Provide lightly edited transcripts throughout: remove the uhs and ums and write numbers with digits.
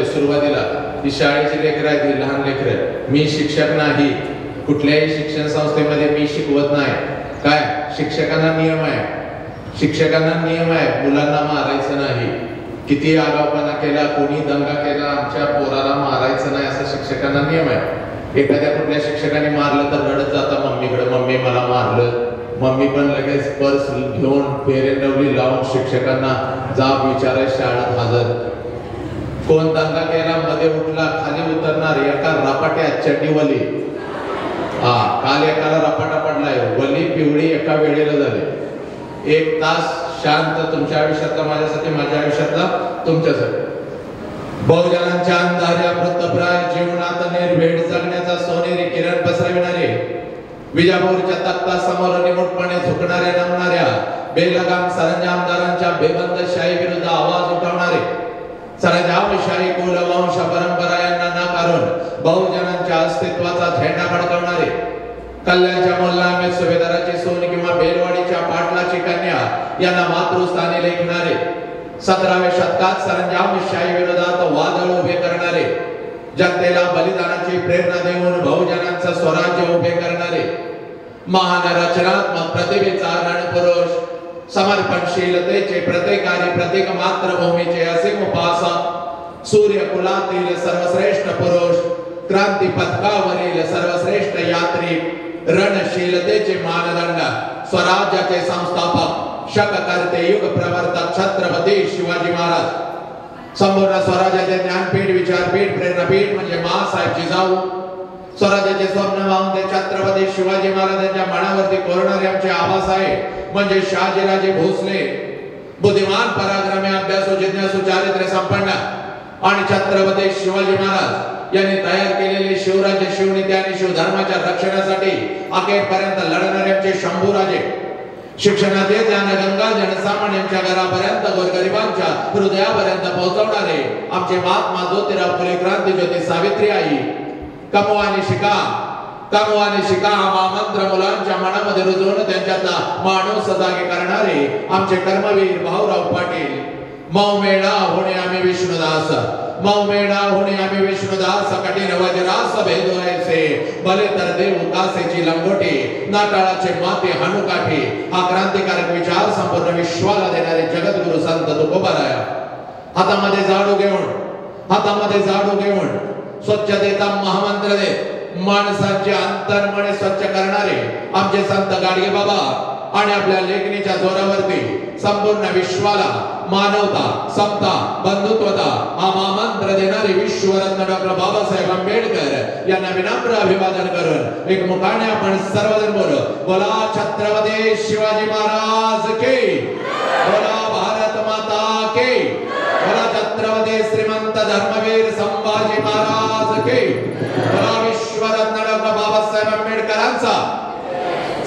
होते सुरुवातीला, ही शाळेची लेकरं आहेत, ही लहान लेकरं. मी शिक्षक नाही, कुठल्याही शिक्षण संस्थेमध्ये मी शिकवत नाही. काय शिक्षकांना नियम आहे, शिक्षकांना नियम आहे, मुलांना मारायचं नाही. किती आगाऊपणा केला, कोणी दंगा केला, आमच्या पोराला मारायचं नाही असा शिक्षकांना नियम आहे. एखाद्या कुठल्या शिक्षकाने मारलं तर रडत जाता मम्मीकडे, मम्मी मला मारलं. मम्मी पण लगेच पर्स घेऊन फेरेंडवली लावून शिक्षकांना जाब विचाराय शाळेत हजर. कोण दंगा केला, मध्ये उठला, खाली उतरणार, एका रपाट्यात चड्डीवली. काल एकाला रपाटा पडलाय, वली पिवळी एका वेळेला झाले. 1 तास शांत, तुमच्या आयुष्यातला माझ्यासाठी, माझ्या आयुष्यातला तुमच्यासाठी. बहुजनांच्या अंधाऱ्या मृतप्राय जीवनात निर्भीड जगण्याचा सोनेरी किरण पसरविणारे, विजापूरच्या तख्ता समोर निमुटपणे झुकणाऱ्या नमणाऱ्या बेलगाम सरंजामदारांच्या बेबंदशाही विरुद्ध आवाज उठवणारे, सरंजामशाही कुलवंश परंपरा यांना नाकारून बहुजनांच्या अस्तित्वाचा झेंडा फडकवणारे, कल्याणच्या मोल्ला अहमेद सुभेदाराची सोन किंवा बेलवाडीच्या पाटलाची कन्या यांना मातृस्थानी लेखणारे, 17व्या शतकात सरंजामशाही विरोधात वादळ उभे करणारे, जनतेला बलिदानाची प्रेरणा देऊन बहुजनांचं स्वराज्य उभे करणारे, महान रचनात्मक प्रतिभेचा रणपुरुष, समर्पणशीलतेचे प्रत्येकारी प्रत्येक मातृभूमीचे असीम उपासक, सूर्यकुलातील सर्वश्रेष्ठ पुरुष, क्रांती पथकावरील सर्वश्रेष्ठ यात्रिक, रणशीलतेचे मानदंड, स्वराज्याचे संस्थापक, शककर्ते, युग प्रवर्तक छत्रपती शिवाजी महाराज. संपूर्ण स्वराज्याचे ज्ञानपीठ, विचारपीठ, प्रेरणापीठ म्हणजे माँसाहेब जिजाऊ. स्वराज्याचे स्वप्न पाहून ते छत्रपती शिवाजी महाराजांच्या मनावरती कोरणारे आमचे आबासाहेब म्हणजे शहाजीराजे भोसले. बुद्धिमान, पराक्रमी, अभ्यासू, जिज्ञासू, चारित्र्य संपन्न आणि छत्रपती शिवाजी महाराज यांनी तयार केलेले शिवराज्य, शिवनीती आणि शिवधर्माच्या रक्षणासाठी अखेरपर्यंत लढणारे आमचे शंभूराजे. शिक्षणाचे ज्ञान गंगा जनसामान्यांच्या घरापर्यंत, गोरगरिबांच्या हृदयापर्यंत पोहोचवणारे आमचे महात्मा ज्योतिराव फुले, क्रांतीज्योती सावित्री आई. कमवानी शिका, कमवानी शिका हा महामंत्र मुलांच्या मनामध्ये रुजवून त्यांच्यातला माणूस जागे करणारे आमचे कर्मवीर भाऊराव पाटील. मौमेडा होणे आम्ही विष्णुदास, मौमेडा होणे आम्ही विष्णुदास, कठीण वज्रास भेदवायचे, भले तर देव कासेची लंगोटी, नाटाळाचे माते हानुकाठी. हा क्रांतिकारक विचार संपूर्ण विश्वाला देणारे जगद्गुरु संत तुकोबाराय. हातामध्ये झाडू घेऊन, हातामध्ये झाडू घेऊन स्वच्छतेचा महामंत्र देत माणसांचे अंतर्मने स्वच्छ करणारे आमचे संत गाडगे बाबा आणि आपल्या लेखणीच्या जोरावरती संपूर्ण विश्वाला मानवता, समता, बंधुत्वता हा महामंत्र देणारे विश्वरत्न डॉक्टर बाबासाहेब आंबेडकर यांना विनम्र अभिवादन करून एक मुखाने आपण सर्वजण बोलू. बोला छत्रपती शिवाजी महाराज की, बोला भारत माता की, बोला छत्रपती श्रीमंत धर्मवीर संभाजी महाराज की, बोला विश्वरत्न डॉक्टर बाबासाहेब आंबेडकरांचा.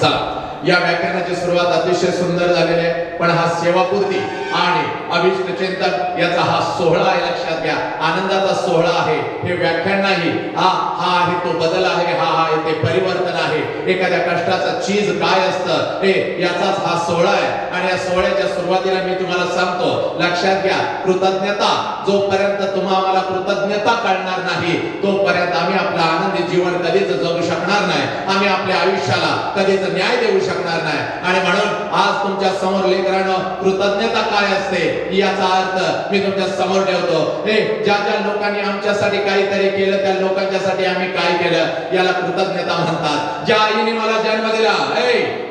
चला, या व्याख्यानाची सुरुवात अतिशय सुंदर झालेली आहे, पण हा सेवापूर्ती आणि अभिष्ट चिंतन याचा हा सोहळा आहे, लक्षात घ्या. आनंदाचा सोहळा आहे हे व्याख्यान नाही. हा आहे तो बदल आहे, हा आहे ते परिवर्तन आहे. एखाद्या कष्टाचा चीज काय असतं हे याचाच हा सोहळा आहे. आणि या सोहळ्याच्या सुरुवातीला मी तुम्हाला सांगतो, लक्षात घ्या, कृतज्ञता जोपर्यंत तुम्हाला कृतज्ञता कळणार नाही तोपर्यंत आम्ही आपलं आनंदी जीवन कधीच जगू शकणार नाही, आम्ही आपल्या आयुष्याला कधीच न्याय देऊ शकणार नाही. आणि म्हणून आज तुमच्या समोर लेकरांनो कृतज्ञता काय असते याचा अर्थ मी तुमच्या समोर ठेवतो. हे ज्या ज्या लोकांनी आमच्यासाठी काहीतरी केलं त्या लोकांच्यासाठी आम्ही काय केलं याला कृतज्ञता म्हणतात. ज्या आईने मला जन्म दिला,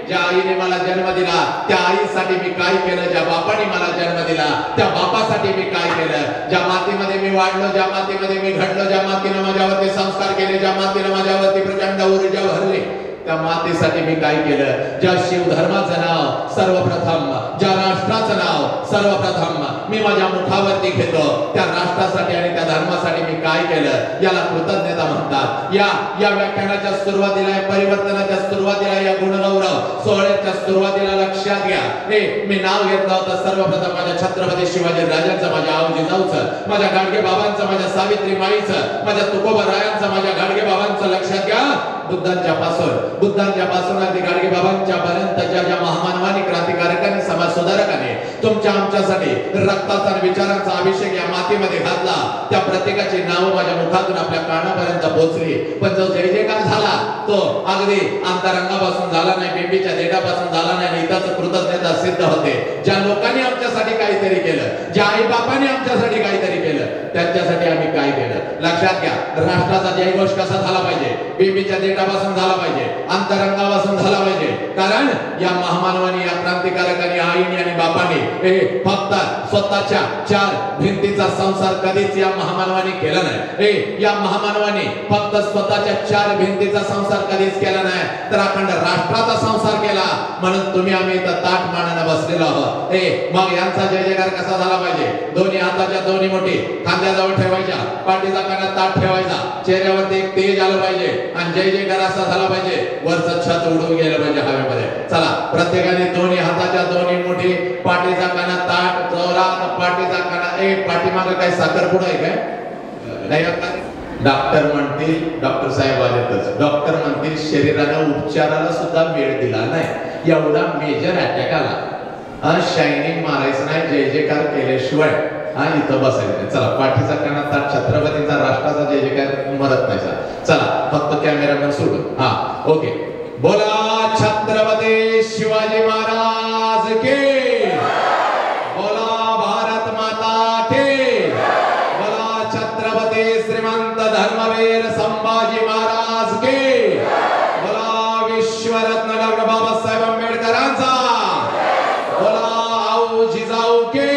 ज्या आईने मला जन्म दिला त्या आईसाठी मी काय केलं, ज्या बापाने मला जन्म दिला त्या बापासाठी मी काय केलं, ज्या मातीमध्ये मी वाढलो, ज्या मातीमध्ये मी घडलो, ज्या मातीने माझ्यावरती संस्कार केले, ज्या मातीने माझ्यावरती प्रचंड ऊर्जा भरली त्या मातेसाठी मी काय केलं, ज्या शिवधर्माचं नाव सर्वप्रथम, ज्या राष्ट्राचं नाव सर्वप्रथम मी माझ्या मुखावरती घेतो त्या राष्ट्रासाठी आणि त्या धर्मासाठी मी काय केलं याला कृतज्ञता म्हणतात. या व्याख्यानाच्या सुरुवातीला, परिवर्तनाच्या सुरुवातीला, या गुणगौरव सोहळ्याच्या सुरुवातीला लक्षात घ्या, मी नाव घेतलं होतं सर्वप्रथम माझ्या छत्रपती शिवाजी राजांचं, माझ्या आऊ जिजाऊचं, माझ्या गाडगे बाबांचं, माझ्या सावित्री माईचं, माझ्या तुकोबा रायांचं, माझ्या गाडगे बाबांचं. लक्षात घ्या, बुद्धांच्या पासून बुद्धांच्या पासून अगदी गाडगे बाबांच्या पर्यंत ज्या ज्या महामानवानी क्रांतिकारकांनी समाज सुधारकांनी तुमच्या आमच्यासाठी रक्ताचा आणि विचारांचा अभिषेक या मातीमध्ये घातला त्या प्रत्येकाची नावं माझ्या मुखातून आपल्या कानापर्यंत पोहोचली पण जो जय जयकार झाला तो अगदी अंतरंगापासून झाला नाही बिंबीच्या देठापासून झाला नाही इथंच कृतज्ञता सिद्ध होते ज्या लोकांनी आमच्यासाठी काहीतरी केलं ज्या आई बापांनी आमच्यासाठी काहीतरी केलं त्यांच्यासाठी आम्ही काय केलं लक्षात घ्या राष्ट्राचा जयघोष कसा झाला पाहिजे बिंबीच्या देठापासून झाला पाहिजे अंतरंगापासून झाला पाहिजे कारण या महामानवानी या क्रांतिकारकांनी आईनी आणि बापांनी फक्त स्वतःच्या चार भिंतीचा संसार कधीच या महामानवानी केला नाही या महामानवानी फक्त स्वतःच्या चार भिंतीचा संसार कधीच केला नाही तर अखंड राष्ट्राचा संसार केला म्हणून तुम्ही आम्ही इथं ताट मानानं बसलेलो आहोत मग यांचा जय जयकार कसा झाला पाहिजे दोन्ही हाताच्या दोन्ही मुठी खांद्याजवळ ठेवायच्या पाठीचा कानात ताट ठेवायचा चेहऱ्यावरती एक तेज आलं पाहिजे आणि जय जयकार असा झाला पाहिजे वरचं छत उडून गेलं पाहिजे हवेमध्ये चला प्रत्येकाने दोन्ही हाताच्या दोन्ही मुठी पाठीचा कानात ताट जोरात पाठीचा कानात पाठीमागे काय साखरपुडा आहे काय नाही डॉक्टर म्हणतील डॉक्टर साहेब आलेतच डॉक्टर म्हणतील शरीरानं उपचाराला सुद्धा वेळ दिला नाही एवढा मेजर अटॅक आला शायनिंग मारायचं नाही जय जयकार केल्याशिवाय इथं बसायचं नाही चला पाठीचा कानात ताट छत्रपतींचा राष्ट्राचा जय जयकार मरत नाही चला फक्त कॅमेरामॅन सोडून ओके बोला छत्रपती शिवाजी महाराज के बोला भारत माता के बोला छत्रपती श्रीमंत धर्मवीर संभाजी महाराज के बोला विश्वरत्न डॉक्टर बाबासाहेब आंबेडकरांचा बोला आऊ जिजाऊ के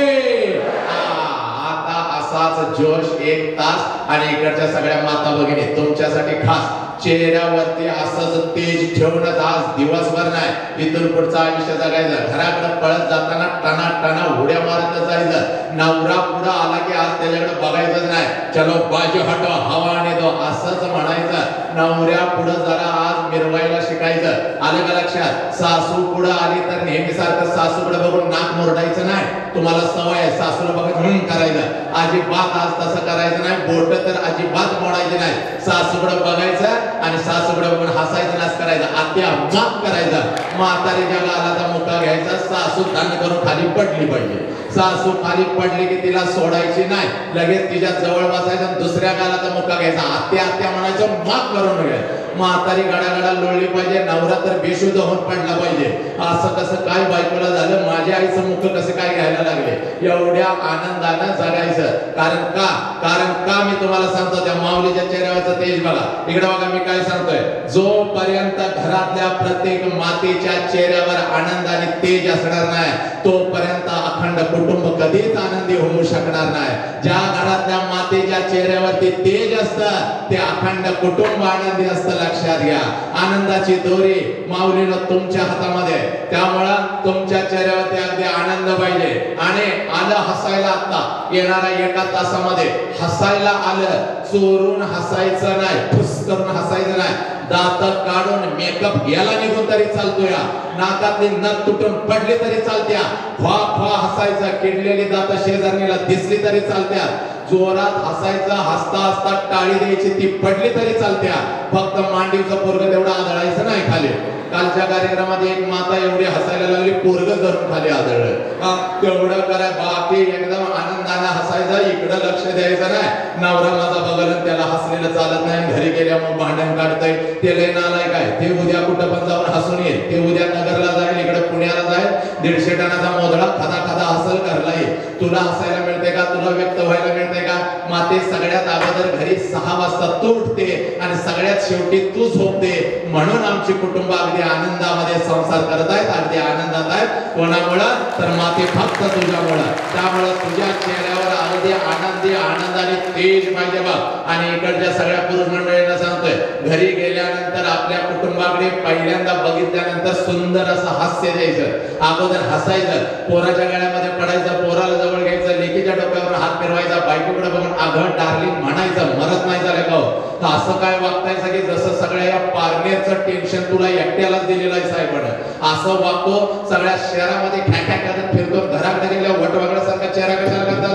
आता असाच जोश एक तास आणि इकडच्या सगळ्या माता भगिनी तुमच्यासाठी खास चेहऱ्यावरती असंच तेज ठेवूनच आज दिवसभर नाही इथून पुढचं आयुष्य जगायचं घराकडे पळत जाताना टाना टाना उड्या मारत जायचं नवरा पुढं आला की आज त्याच्याकडे बघायचंच नाही चलो बाजू हटो हवा आणि दो असंच म्हणायचं नवऱ्या पुढं जरा आज मिरवायला शिकायचं आलं का लक्षात सासू पुढं आली तर नेहमी सारखं सासूकडे बघून नाक मोरडायचं नाही तुम्हाला सवय आहे सासूला बघत करायचं अजिबात आज तसं करायचं नाही बोट तर अजिबात मोडायचे नाही सासूकडे बघायचं आणि सासूकडे बघून हसायचं नाच करायचं आत्या माफ करायचा म्हातारीच्या गालाचा मुका घ्यायचा सासू दान करून खाली पडली पाहिजे सासू खाली पडली की तिला सोडायची नाही लगेच तिच्या जवळ बसायचं दुसऱ्या गालाचा मुका घ्यायचा आत्या आत्या म्हणायचं माफ करून घ्या म्हातारी गडागडा लोळली पाहिजे नवरा तर बेशुद्ध होऊन पडला पाहिजे असं कसं काय बायकोला झालं माझ्या आईचं मुख कसं काय घ्यायला लागले एवढ्या आनंदानं जगायचं कारण का मी तुम्हाला सांगतो त्या माऊलीच्या चेहऱ्यावरचं तेज बघा इकडे बघा मी काय सांगतोय जोपर्यंत घरातल्या प्रत्येक मातेच्या चेहऱ्यावर आनंद आणि तेज असणार नाही तोपर्यंत अखंड कुटुंब कधीच आनंदी होऊ शकणार नाही ज्या घरातल्या मातेच्या चेहऱ्यावरती तेज असतं ते अखंड कुटुंब आनंदी असतं लक्षात घ्या आनंदाची दोरी माऊलीनं तुमच्या हातामध्ये त्यामुळं तुमच्या चेहऱ्यावरती अगदी आनंद पाहिजे आणि आलं हसायला आता येणाऱ्या एका तासामध्ये हसायला आलं चोरून हसायचं नाही फुस करून हसायचं नाही दात काढून मेकअप गेला निघून तरी चालतोय नाकातली नथ तुटून पडली तरी चालत्या फा फा हसायचा किडलेली दात शेजारणीला दिसली तरी चालत्या जोरात हसायचं हसता हसता टाळी द्यायची ती पडली तरी चालत्या फक्त मांडीचं पोरग तेवढं आदळायचं नाही खाली कालच्या कार्यक्रमात एक माता एवढी हसायला लागली पोरग धरून खाली आदळलं तेवढं करा बाकी एकदम आनंदाने हसायचं इकडं लक्ष द्यायचं नाही नवरा माझा बघल त्याला हसलेलं चालत नाही घरी गेल्यामुळे भांडण काढतंय ते लय नालायक आहे ते उद्या कुठं पण जाऊन हसून येईल ते उद्या नगरला जाईल इकडे पुण्याला जाईल 150 टनाचा मोदळा खदा खदा हसल घरला येईल तुला हसायला मिळते का तुला व्यक्त व्हायला मिळते का माते सगळ्यात अगोदर घरी 6 वाजता तू उठते आणि सगळ्यात शेवटी तू झोपते म्हणून आमची कुटुंब अगदी आनंदामध्ये संसार करत आहेत अगदी आनंदात आहेत कोणामुळं तर माते फक्त तुझ्यामुळं त्यामुळं तुझ्या चेहऱ्यावर अगदी आनंदी आनंदाने तेज पाहिजे बघ आणि इकडच्या सगळ्या पुरुष मंडळींना सांगतोय घरी गेल्यानंतर आपल्या कुटुंबाकडे पहिल्यांदा बघितल्यानंतर सुंदर असं हास्य द्यायचं अगोदर हसायचं पोराच्या गळ्यामध्ये पडायचं पोराला जवळ घ्यायचं फिरवायचं, लेकीच्या डोक्यावर हात फिरवायचा, बायकोकडे बघून अगं डार्लिंग म्हणायचं, मरत नाही झालं का हो? तर असं काय वागतायचं की जसं सगळ्या या पार्लेरचं टेन्शन तुला एकट्यालाच दिलेलं आहे साहेबानं. असं वागतो, सगळ्या शहरामध्ये खॅख्या करत फिरतो, घराकडे गेल्या वटवागड्यासारखा चेहरा कशाला करता.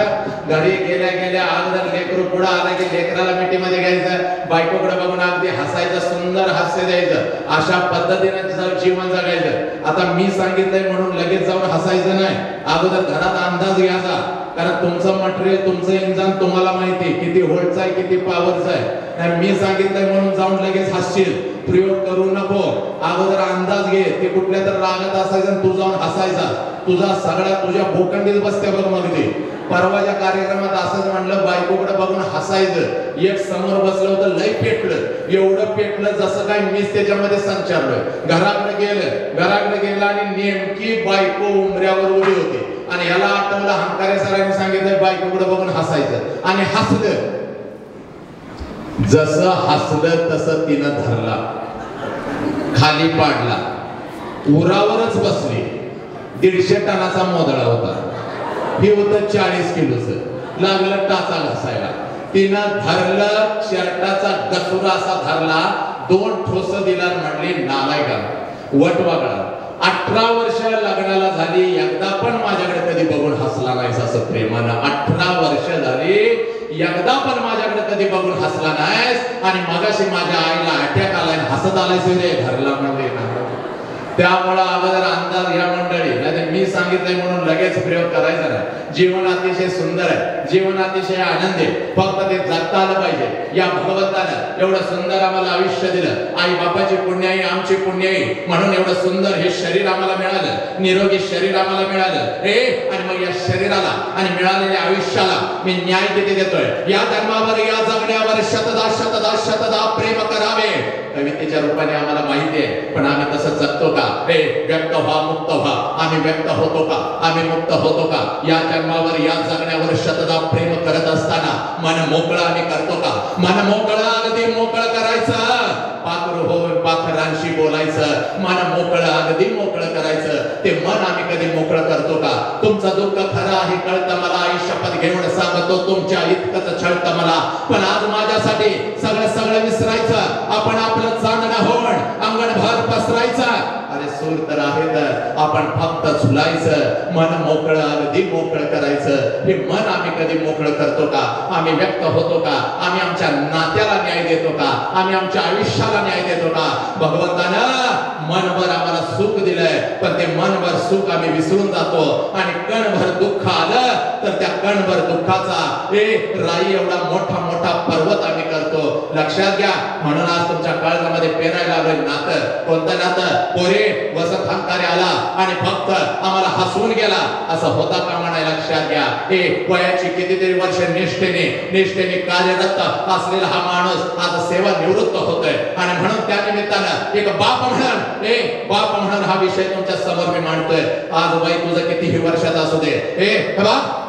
घरी गेल्या गेल्या अगोदर लेकरू पुढे आला की लेकराला मिठीमध्ये घ्यायचं, बायकोकडे बघून अगदी हसायचं, सुंदर हास्य द्यायचं, अशा पद्धतीने तिचं जीवन जगायचं. आता मी सांगितलंय म्हणून लगेच जाऊन हसायचं नाही, अगोदर घरात अंदाज घ्यायचा, कारण तुमचं मटेरियल, तुमचं इंजन तुम्हाला माहिती किती व्होल्टचं आहे, किती पॉवरचं आहे. आणि मी सांगितलंय म्हणून जाऊन लगेच हसशील, प्रयोग करू नको. अगोदर अंदाज घे, ते कुठल्या तर रागात असायचं तू जाऊन हसायचा, तुझा सगळा तुझ्या भोकंडीत बसते बघ. मग ते परवाच्या कार्यक्रमात असंच म्हणलं, बायकोकडे बघून हसायचं, एक समोर बसलं होतं, लय पेटलं, एवढं पेटलं जसं काय मीच त्याच्यामध्ये संचारलोय. घराकडे गेलं आणि नेमकी बायको उमऱ्यावर उभी होती आणि याला आठवलं, हंकारे सरांनी सांगितलं बायकोकडे बघून हसायचं, आणि हसलं. जसं हसलं तसं तिनं धरला, खाली पाडला, उरावरच बसली. 150 टनाचा मोदळा होता, हे होतं 40 किलोचं. लागलं टाचा घासायला, तिनं धरलं, शर्टाचा गचुरा असा धरला, 2 ठोस दिला, म्हणली नालायका वटवागळा, 18 वर्ष लग्नाला झाली, एकदा पण माझ्याकडे कधी बघून हसला नाहीस असं प्रेमानं. 18 वर्ष झाली, एकदा पण माझ्याकडे कधी बघून हसला नाहीस, आणि मगाशी माझ्या आईला अटॅक आलाय, हसत आलायस रे घरला म्हणजे. त्यामुळे अगोदर अंदाज घ्या मंडळी, नाही मी सांगितलंय म्हणून लगेच प्रयोग करायचा नाही. जीवन अतिशय सुंदर आहे, जीवन अतिशय आनंदी आहे, फक्त ते जगता आलं पाहिजे. या भगवंतानं एवढं सुंदर आम्हाला आयुष्य दिलं, आई बापाची पुण्याई, आमची पुण्याई, म्हणून एवढं सुंदर हे शरीर आम्हाला मिळालं, निरोगी शरीर आम्हाला मिळालं. आणि मग या शरीराला आणि मिळालेल्या आयुष्याला मी न्याय किती देतोय. या धर्मावर, या जगण्यावर शतदा शतदा शतदा प्रेम करावे. कवितेच्या रूपाने आम्हाला माहिती आहे, पण आम्ही तसं जगतो का? व्यक्त व्हा, मुक्त व्हा. आम्ही व्यक्त होतो का? आम्ही मुक्त होतो का? या जन्मावर, या जगण्यावर शतदा प्रेम करत असताना मन मोकळं आम्ही करतो का? मन मोकळं, अगदी मोकळं करायचं, पाखरू होऊन पाखरांशी बोलायचं, मन मोकळं, अगदी मोकळं करायचं. ते मन आम्ही कधी मोकळं करतो का? तुमचं दुःख खरं आहे कळतं मला, आई शपथ घेऊन सांगतो, तुमच्या इतकंच छळतं मला. पण आज माझ्यासाठी सगळं विसरायचं, आपण आपलं चांदणं होऊन अंगणभर पसरायचं. अरे सूर तर आहे तर आपण फक्त झुलायचं, मन मोकळं, अगदी मोकळं करायचं. हे मन आम्ही कधी मोकळं करतो का? आम्ही व्यक्त होतो का? आम्ही आमच्या नात्याला न्याय देतो का? आम्ही आमच्या आयुष्याला न्याय देतो का? भगवंतानं मनभर आम्हाला सुख दिलंय, पण ते मनभर सुख आम्ही विसरून जातो, आणि कणभर दुःख आलं तर त्या कणभर दुःखाचा राई एवढा मोठा मोठा पर्वत आम्ही करतो. लक्षात घ्या, म्हणून आज तुमच्या काळजामध्ये पेरायला आलोय नातं. कोणतं नातं? पोरे वसंत हंकारे आला आणि फक्त आम्हाला हसवून गेला असं होता कामा नये. लक्षात घ्या, वयाची कितीतरी वर्ष निष्ठेने कार्यरत असलेला हा माणूस आज सेवा निवृत्त होतोय, आणि म्हणून त्या निमित्तानं एक बाप म्हणून हा विषय तुमच्या समोर मी मांडतोय. आज वय तुझं कितीही वर्षाचा असू दे,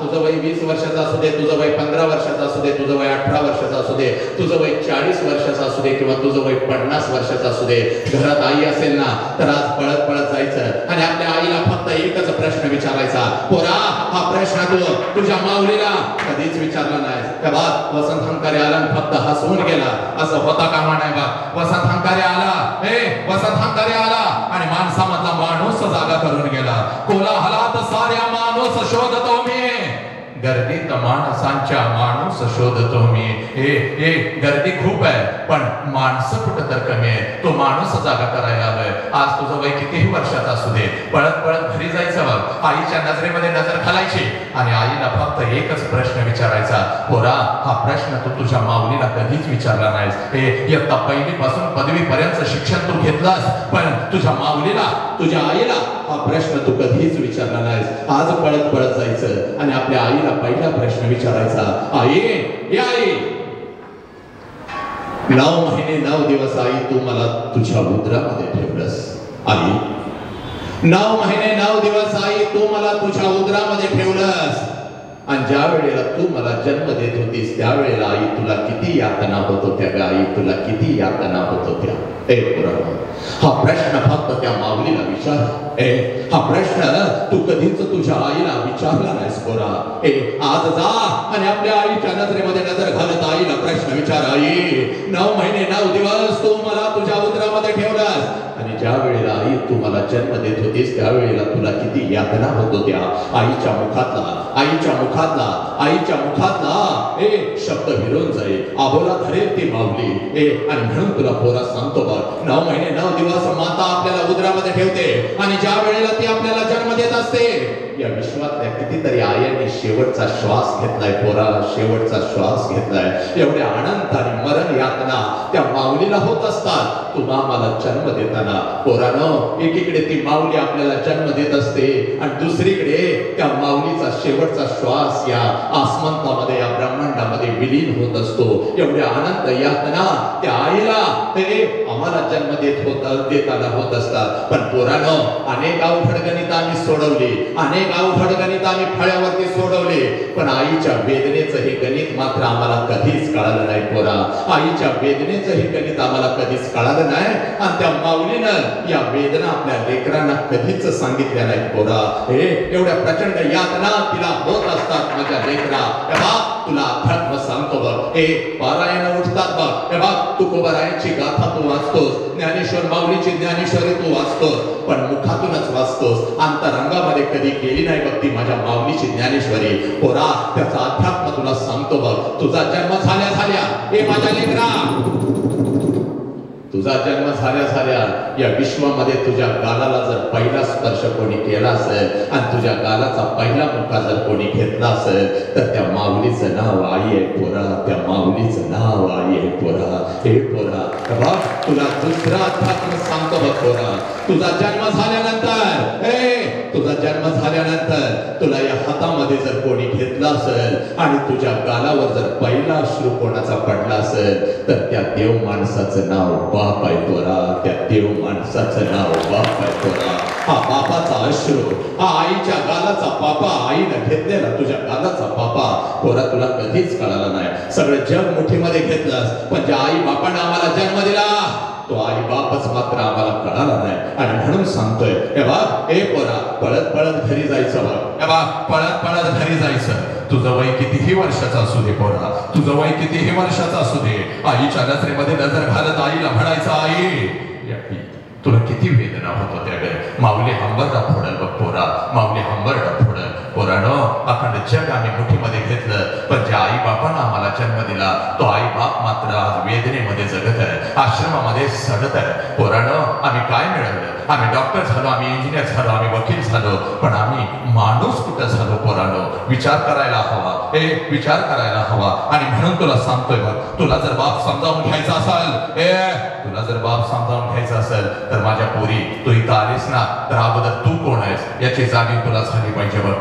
तुझं वय 20 वर्षाचा असू दे, तुझं वय 15 वर्षाचा असू दे, तुझं वय 18 वर्षाचा असू दे, तुझं वय 40 वर्षाचा असू दे, किंवा तुझं वय 50 वर्षाचा असू दे, घरात आई असेल ना तर आज पळत जायचं आणि आपल्या आईला फक्त एकच प्रश्न विचारायचा. पोरा, हा प्रश्न तू तुझ्या माऊलीला कधीच विचारला नाही. तेव्हा वसंत हंकारे आला आणि फक्त हसवून गेला असं होता कामा नाही. बा वसंत हंकारे आला, वसंत हंकारे आला आणि माणसामधला माणूस जागा करून गेला. कोलाहलात साऱ्या माणूस शोधतो मी, गर्दीत माणसांच्या माणूस शोधतो मी. गर्दी खूप आहे पण माणसं कुठं तर कमी आहे. तो माणूस जागा करायला आलोय. आज तुझं वय कितीही वर्षाचा असू दे, पळत घरी जायचं बघ, आईच्या नजरेमध्ये नजर घालायची आणि आईला फक्त एकच प्रश्न विचारायचा. पोरा, हा प्रश्न तू तुझ्या माऊलीला कधीच विचारला नाहीस. इयत्ता 1ली पासून 2वी पर्यंत शिक्षण तू घेतलास, पण तुझ्या माऊलीला, तुझ्या आईला हा प्रश्न तू कधीच विचारला नाहीस. आज पळत जायचं आणि आपल्या आईला पहिला प्रश्न विचारायचा. आई, 9 महिने 9 दिवस आई तू मला तुझ्या उदरामध्ये ठेवलंस. आई, 9 महिने 9 दिवस आई तू मला तुझ्या उदरामध्ये ठेवलंस. आणि ज्या वेळेला तू मला जन्म देत होतीस त्यावेळेला आई तुला किती यातना होत होत्या ग आई, तुला किती यातना होत होत्या. हा प्रश्न फक्त त्या माऊलीला विचार. हा प्रश्न तू कधीच तुझ्या आईला विचारला नाहीस पोरा. आज जा आणि आपल्या आईच्या नजरेमध्ये नजर घालत आईला प्रश्न विचार. आई 9 महिने 9 दिवस तू मला तुझ्या उदरामध्ये ठेवलास आणि ज्या वेळेला आई तू मला जन्म देत होतीस त्यावेळेला तुला किती यातना होत होत्या. आईच्या मुखातला शब्द विरून जाईल, आबोला धरेल ती माऊली. आणि म्हणून तुला पोरा सांगतो बघ, 9 महिने 9 दिवस माता आपल्याला उदरामध्ये ठेवते आणि ज्या वेळेला ती आपल्याला जन्म देत असते या विश्वातल्या कितीतरी आयांनी शेवटचा श्वास घेतलाय पोरा, शेवटचा श्वास घेतलाय. एवढ्या अनंत आणि मरण यातना त्या माऊलीला होत असतात. तुला मला जन्म देताना पोरानं एकीकडे ती माऊली आपल्याला जन्म देत असते आणि दुसरीकडे त्या माऊलीचा शेवटचा श्वास या आसमंतामध्ये या ब्रह्मांडामध्ये विलीन होत असतो. एवढ्या अनंत यातना त्या आईला आम्हाला जन्म देताना होत असतात. पण पोरानं अनेक अवघड गणित आम्ही सोडवली, अनेक अवघड गणित आम्ही फळ्यावरती सोडवले, पण आईच्या वेदनेचं हे गणित मात्र आम्हाला कधीच कळालं नाही पोरा. आईच्या वेदनेचं हे गणित आम्हाला कधीच कळालं नाही आणि त्या माऊलीनं या वेदना आपल्या लेकरांना कधीच सांगितल्या नाहीत पोरा. एवढ्या प्रचंड यातना तिला होत असतात माझ्या लेकरा. तुला अध्यात्म सांगतो बघ, पारायण उठतात बघ, तुकोबारायांची गाथा तू वाचतोस, ज्ञानेश्वर माऊलीची ज्ञानेश्वरी तू वाचतोस, पण मुखातूनच वाचतोस, अंतरंगामध्ये कधी गेली नाही बघ ती माझ्या माऊलीची ज्ञानेश्वरी. पोरा त्याचा अध्यात्म तुला सांगतो बघ. तुझा जन्म झाल्या माझ्या लेकरा, तुझा जन्म झाल्या या विश्वामध्ये तुझ्या गालाला जर पहिला स्पर्श कोणी केला असेल आणि तुझ्या गालाचा पहिला मुक्का जर कोणी घेतला असेल तर त्या माऊलीचं नाव आई आहे पोरा, त्या माऊलीचं नाव आई आहे पोरा. पोरा बघ तुला दुसरा अध्यात्म सांगतो बघ पोरा. तुझा जन्म झाल्यानंतर तुला या हातामध्ये जर कोणी घेतला असेल आणि तुझ्या गालावर जर पहिला अश्रू कोणाचा पडला असेल तर त्या देव माणसाचं नाव बाप आहे पोरा, त्या देव माणसाचं नाव बाप आहे पोरा. हा बापाचा अश्रू, हा आईच्या गालाचा पापा, आईनं घेतलेला तुझ्या गालाचा पापा पोरा तुला कधीच कळाला नाही. सगळं जग मुठीमध्ये घेतलंस पण ज्या आई बापानं आम्हाला जन्म दिला तो आई बापच मात्र आम्हाला कळाला नाही. आणि म्हणून सांगतोय पोरा पळत पळत घरी जायचं बघ, पळत पळत घरी जायचं. तुझं वय कितीही वर्षाचं असू दे पोरा, तुझं वय कितीही वर्षाचं असू दे, आईच्या नजरेमध्ये नजर घालत आईला म्हणायचं आई तुला किती वेदना होत होत्या ग. माऊली हंबरडा फोडल बघ पोरा, माऊली हंबरडा फोडल. पोरानं अखंड जग आम्ही मुठीमध्ये घेतलं पण ज्या आई बापानं आम्हाला जन्म दिला तो आई बाप मात्र आज वेदनेमध्ये जगत आहे, आश्रमामध्ये सडत आहे. पोरानं आम्ही काय मिळवलं? आम्ही डॉक्टर झालो, आम्ही इंजिनियर झालो, आम्ही वकील झालो, पण आम्ही माणूस कुठं झालो पोरानं? विचार करायला हवा, विचार करायला हवा. आणि म्हणून तुला सांगतोय बघ, तुला जर बाप समजावून घ्यायचा असेल, तुला जर बाप समजावून घ्यायचा असेल तर माझ्या पोरी तू इथं आलीस ना तर अगोदर तू कोण आहेस याची जाणीव तुला झाली पाहिजे बघ.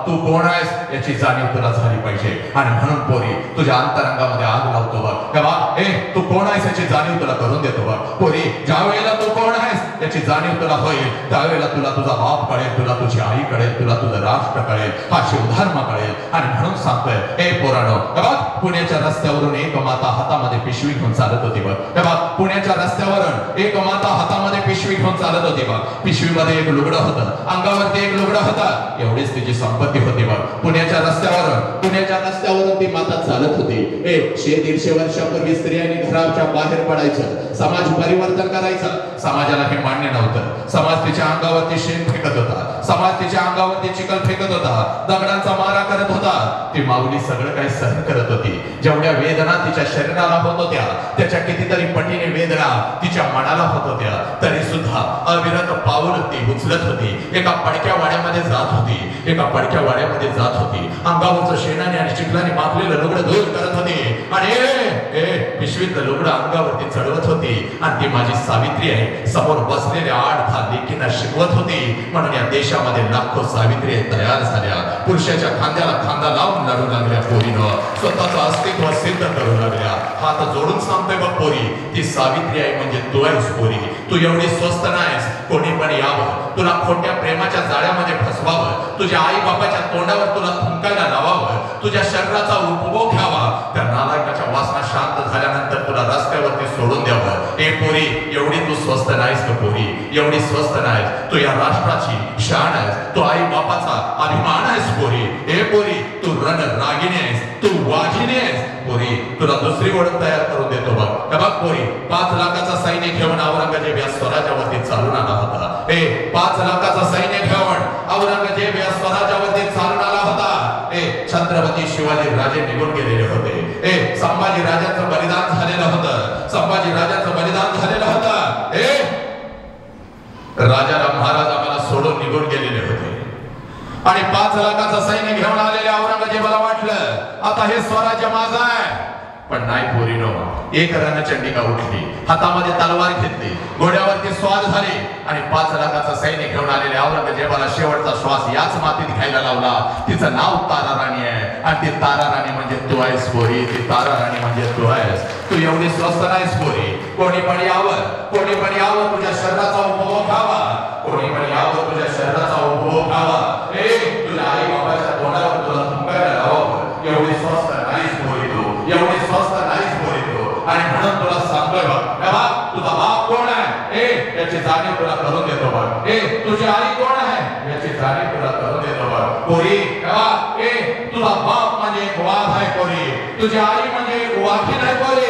तू कोण आहेस याची जाणीव तुला झाली पाहिजे. आणि म्हणून पोरी तुझ्या अंतरंगामध्ये आग लावतो बघ. तू कोण आहेस याची जाणीव तुला करून देतो बघ. पोरी ज्या वेळेला तू कोण आहेस याची जाणीव तुला होईल त्यावेळेला तुला तुझा बाप कळेल, तुला तुझी आई कळेल, तुला तुझं राष्ट्र कळेल, हा शिवधर्म कळेल. आणि म्हणून सांगतोय पोरानो पुण्याच्या रस्त्यावरून एक माता हातामध्ये पिशवी घेऊन चालत होती बघ. पुण्याच्या रस्त्यावरून एक माता हातामध्ये पिशवी घेऊन चालत होती बघ. पिशवीमध्ये एक लुगडं होतं, अंगावरती एक लुगडं होतं, एवढीच तिची संपत्ती होती बघ. पुण्याच्या रस्त्यावरून ती माता चालत होती. 100-150 वर्षापूर्वी स्त्रियांनी घराच्या बाहेर पडायचं, समाज परिवर्तन करायचं. समाजाला हे मान्य नव्हतं. समाज तिच्या अंगावरती शेण फेकत होता, समाज तिच्या अंगावरती चिखल फेकत होता, दगडांचा मारा करत होता. ती माऊली सगळं काही सहन करत होती. जेवढ्या वेदना तिच्या शरीराला होत होत्या त्याच्या कितीतरी पटीने वेदना तिच्या मनाला होत होत्या, तरी सुद्धा अविरत पाऊल ती उचलत होती. एका पडक्या वाड्यामध्ये जात होती, एका पडक्या वाड्यामध्ये जात होती. अंगावरचं शेणाने आणि चिखलाने माखलेलं लुगडं दूर करत होती आणि पिशवीतलं लुगडं अंगावरती चढवत होती. आणि ती माझी सावित्री आहे, समोर बसलेल्या 8-10 लेकींना शिकवत होती. म्हणून या देशामध्ये लाखो सावित्री तयार झाल्या. पुरुषाच्या खांद्याला खांदा लावून लढू लागल्या पोरीनं, स्वतःचं अस्तित्व सिद्ध करू लागल्या. हात जोडून सांगतोय बघ पोरी, ती सावित्री आहे म्हणजे तू आहेस पोरी. तू एवढी स्वस्त नाहीस, कोणी पण यावं तुला खोट्या प्रेमाच्या जाळ्यामध्ये फसवावं, तुझ्या आई बापाच्या तोंडावर तुला थुंकायला लावावं, तुझ्या शरीराचा उपभोग घ्यावा, त्या नालायकाच्या वासना शांत झाल्यानंतर तुला रस्त्यावरती सोडून द्यावं. ए पोरी, एवढी तू स्वस्त नाहीस का पोरी, एवढी स्वस्त नाहीस. तू या राष्ट्राची शान आहेस, तू आई बापाचा अभिमान आहेस पोरी. ए पोरी, तू रणरागिणी आहेस, तू वाघिणी आहेस पोरी. तुला दुसरी ओळख तयार करून देतो बघ. बघ पोरी, 5 लाखाचा सैन्य घेऊन औरंगजेब या स्वराज्यावरती चालून आला होता. 5 लाखाचा सैन्य घेऊन औरंगजेब या स्वराज्यावरती चालून आला होता. छत्रपती शिवाजी राजे निघून गेलेले होते. संभाजी राजांचं बलिदान झालेलं होतं, संभाजी राजांचं बलिदान झालेलं होतं. राजाला महाराज आम्हाला सोडून निघून गेलेले होते आणि 5 लाखाचं सैन्य घेऊन आलेल्या औरंगजेबाला वाटलं आता हे स्वराज्य माझं आहे. पण नाही पोरीनो, एक रणचंडिका उठली, हातामध्ये तलवार घेतली, घोड्यावरती स्वार झाले आणि 5 लाखाचं सैन्य घेऊन आलेल्या औरंगजेबाला शेवटचा श्वास याच मातीत घ्यायला लावला. तिचं नाव तारा राणी आहे आणि ती तारा राणी म्हणजे तू आहेस पोरी. ती तारा राणी म्हणजे तू आहेस. तू एवढी स्वस्त नाहीस पोरी. कोणी पण यावं, कोणी पण यावं, तुझ्या शरीराचा उपभोग घ्यावा, कोणी पण यावं, तुझ्या शरीराचा उपभोग घ्यावा. तुझ्या आई बाबाच्या तोंडावर तुला थुंकायला लावावं. एवढी स्वस्त नाहीस पोरी तू, एवढी स्वस्त नाहीस पोरी तू. आणि म्हणून तुला सांगतोय बघ, तुझा बाप कोण आहे याची जाणीव तुला करून देतो बघ. तुझी आई कोण आहे याची जाणीव तुला करून देतो बघ पोरी. तुझा बाप म्हणजे एक वाघ आहे पोरी, तुझी आई म्हणजे एक वाघीण आहे पोरी.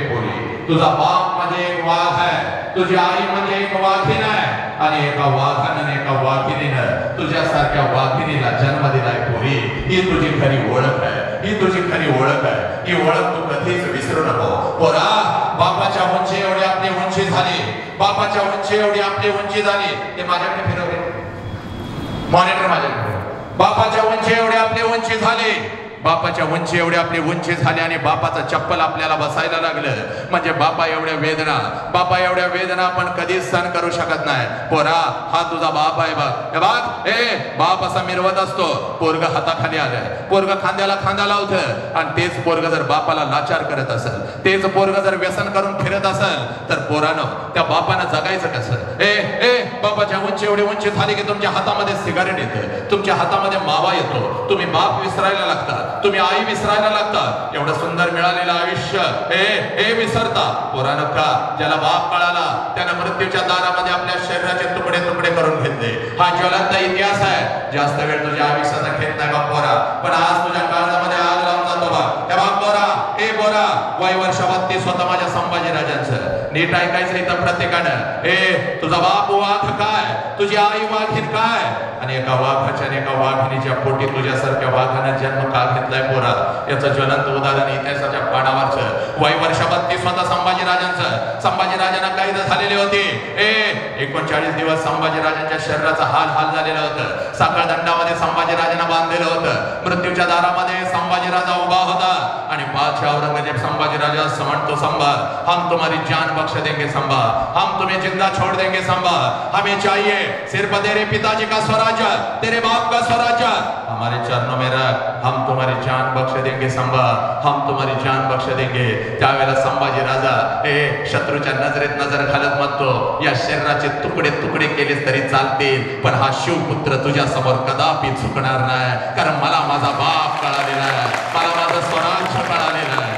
पोरी, तुझा बाप म्हणजे एक वाघ आहे, तुझी आई म्हणजे एक वाघीण आहे आणि एका वाघानं एका वाघिणीनं तुझ्यासारख्या वाघिणीला जन्म दिलाय पोरी. ही तुझी खरी ओळख आहे, ही तुझी खरी ओळख आहे. ही ओळख तू कधीच विसरू नको पोरा. बापाच्या उंची एवढी आपली उंची झाली, बापाच्या उंची एवढी आपली उंची झाली. ते माझ्याकडे फिरवले मॉनिटर, माझ्याकडे. बापाच्या उंची एवढी आपली उंची झाली, बापाच्या उंची एवढी आपली उंची झाली आणि बापाचं चप्पल आपल्याला बसायला लागलं म्हणजे बापा एवढ्या वेदना, बापा एवढ्या वेदना आपण कधीच सहन करू शकत नाही. पोरा, हा तुझा बाप आहे बघ. बाप असा मिरवत असतो, पोरग हाताखाली आलं, पोरग खांद्याला खांदा लावतं आणि तेच पोरग जर बापाला लाचार करत असेल, तेच पोरग जर व्यसन करून फिरत असेल तर पोरानं त्या बापानं जगायचं कसं? बापाच्या उंची एवढी उंची झाली की तुमच्या हातामध्ये सिगारेट येतं, तुमच्या हातामध्ये मावा येतो, तुम्ही बाप विसरायला लागता, तुम्ही आई विसरायला लागता. एवढं सुंदर मिळालेलं आयुष्य विसरता पोरानं का? ज्याला बाप कळाला त्यानं मृत्यूच्या दारामध्ये आपल्या शरीराचे तुकडे तुकडे करून घेतले. हा ज्वलंत इतिहास आहे. जास्त वेळ तुझ्या आयुष्याचा घेत नाही बा पोरा, पण आज तुझ्या काळजामध्ये आग लावून जातो बा. हे बा पोरा, बोरा, वय वर्ष 32 होतं माझ्या संभाजीराजांचं. नीट ऐकायचं इथं प्रत्येकानं. तुझा बाप वाघ काय, तुझी आई वाघीण काय आणि एका वाघाच्या आणि एका वाघिणीच्या पोटी तुझ्यासारख्या वाघानं जन्म का घेतलाय पोरा? याचं ज्वलंत उदाहरण इतिहासाच्या पानावरचं. वय वर्ष 32 होता संभाजीराजांचं. संभाजीराजांना कैद झालेले होते. 39 दिवस संभाजीराजांच्या शरीराचा हाल झालेलं होतं. साखळ दंडामध्ये संभाजीराजांना बांधलेलं होतं. मृत्यूच्या दारामध्ये संभाजीराजा उभा होता आणि बादशाह औरंगजेब संभाजीराजा समझतो संभाल, हम तुम्हारी जान बख्श देंगे संभाल, हम तुम्हें जिंदा छोड़ देंगे संभाल, हमें चाहिए सिर्फ तेरे पिताजी का स्वराज्य, तेरे बाप का स्वराज्य हमारे चरणों में रख, हम तुम्हारी जान बख्श देंगे संभाल, हम तुम्हारी जान बख्श देंगे. त्यावेळेला संभाजीराजा शत्रूच्या नजरेत नजर घालत म्हणतो, या शरीराचे तुकडे तुकडे केले तरी चालतील पण हा शिवपुत्र तुझ्या समोर कदापि झुकणार नाही, कारण मला माझा बाप कळालेला आहे, मला माझं स्वराज्य कळालेलं आहे.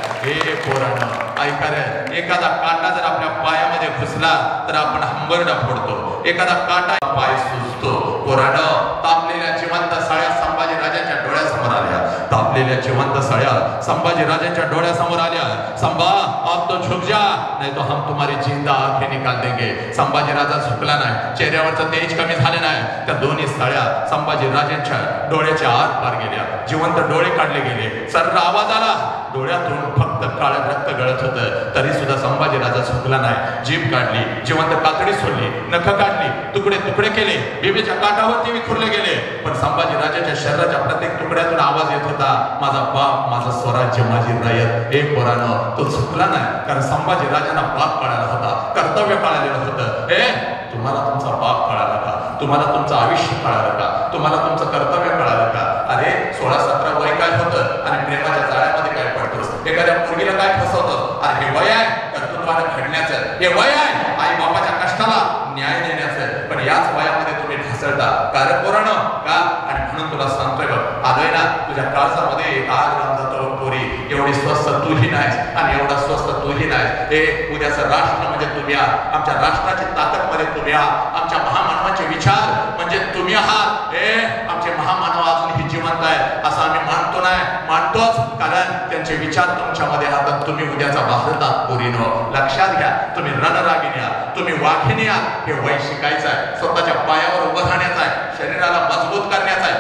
पोरांनो ऐका रे, एखादा काटा जर आपल्या पायामध्ये घुसला तर आपण हंबरडा फोडतो, एखादा काटा पाय सुजतो. पोरांनो, तापलेल्या जिवंत साळ्या संभाजीराजांच्या डोळ्यासमोर आल्या, तापलेल्या जिवंत साळ्या संभाजीराजांच्या डोळ्यासमोर आल्या. संभा, अब तो झुक जा, नहीं तो हम तुम्हारी जिंदा आंखें निकाल देंगे. संभाजीराजा झुकला नाही, चेहऱ्यावरचं तेज कमी झाले नाही. त्या दोन्ही साळ्या संभाजीराजांच्या डोळ्याच्या आत पार गेल्या, जिवंत डोळे काढले गेले. सर्र आवाज आला, डोळ्यातून फक्त काळं रक्त गळत होतं, तरी सुद्धा संभाजीराजा झुकला नाही. जीभ काढली, जिवंत कातडी सोडली, नख काढली, तुकडे तुकडे केले, बिबीच्या काठावरती विखुरले गेले. पण संभाजीराजाच्या शरीराच्या प्रत्येक तुकड्यातून आवाज येत होता, माझा बाप, माझं स्वराज्य, माझी रयत. पोरानो, तो झुकला नाही, कारण संभाजीराजांना बाप कळाला होता, कर्तव्य कळालेलं होतं. तुम्हाला तुमचा बाप कळाला का? तुम्हाला तुमचं आयुष्य कळालं का? तुम्हाला तुमचं कर्तव्य कळालं का? अरे 16-17 वय काय होतं आणि प्रेमाच्या जाळ्यामध्ये काय पडतोस? एखाद्या मुलगीला काय फसवतं, अरे हे वय आहे कर्तृत्वानं घडण्याचं, हे वय आहे आई बापाच्या कष्टाला न्याय देण्याचं, पण याच वयामध्ये तुम्ही ढासळता कारण पोरानं का. आणि म्हणून तुला सांगतोय बघ, आलोय ना तुझ्या काळजामध्ये एक आग लावून जातो पोरी, एवढी स्वस्त तूही नाहीस आणि एवढा स्वस्त तूही नाहीस. हे उद्याचं राष्ट्र म्हणजे तुम्ही आहात, आमच्या राष्ट्राची ताकद मध्ये तुम्ही आहात, आमच्या महामानवाचे विचार म्हणजे तुम्ही आहात. हे आमचे महामानव अजूनही जिवंत आहेत असं आम्ही मानतो नाही, मानतोच कारण त्यांचे विचार तुमच्यामध्ये राहतात. तुम्ही उद्याचा भारतात पोरीनो लक्षात घ्या, तुम्ही रणरागिणी आहात, तुम्ही वाघिणी आहात. हे वय शिकायचं आहे, स्वतःच्या पायावर उभं राहण्याचं आहे, शरीराला मजबूत करण्याचं आहे,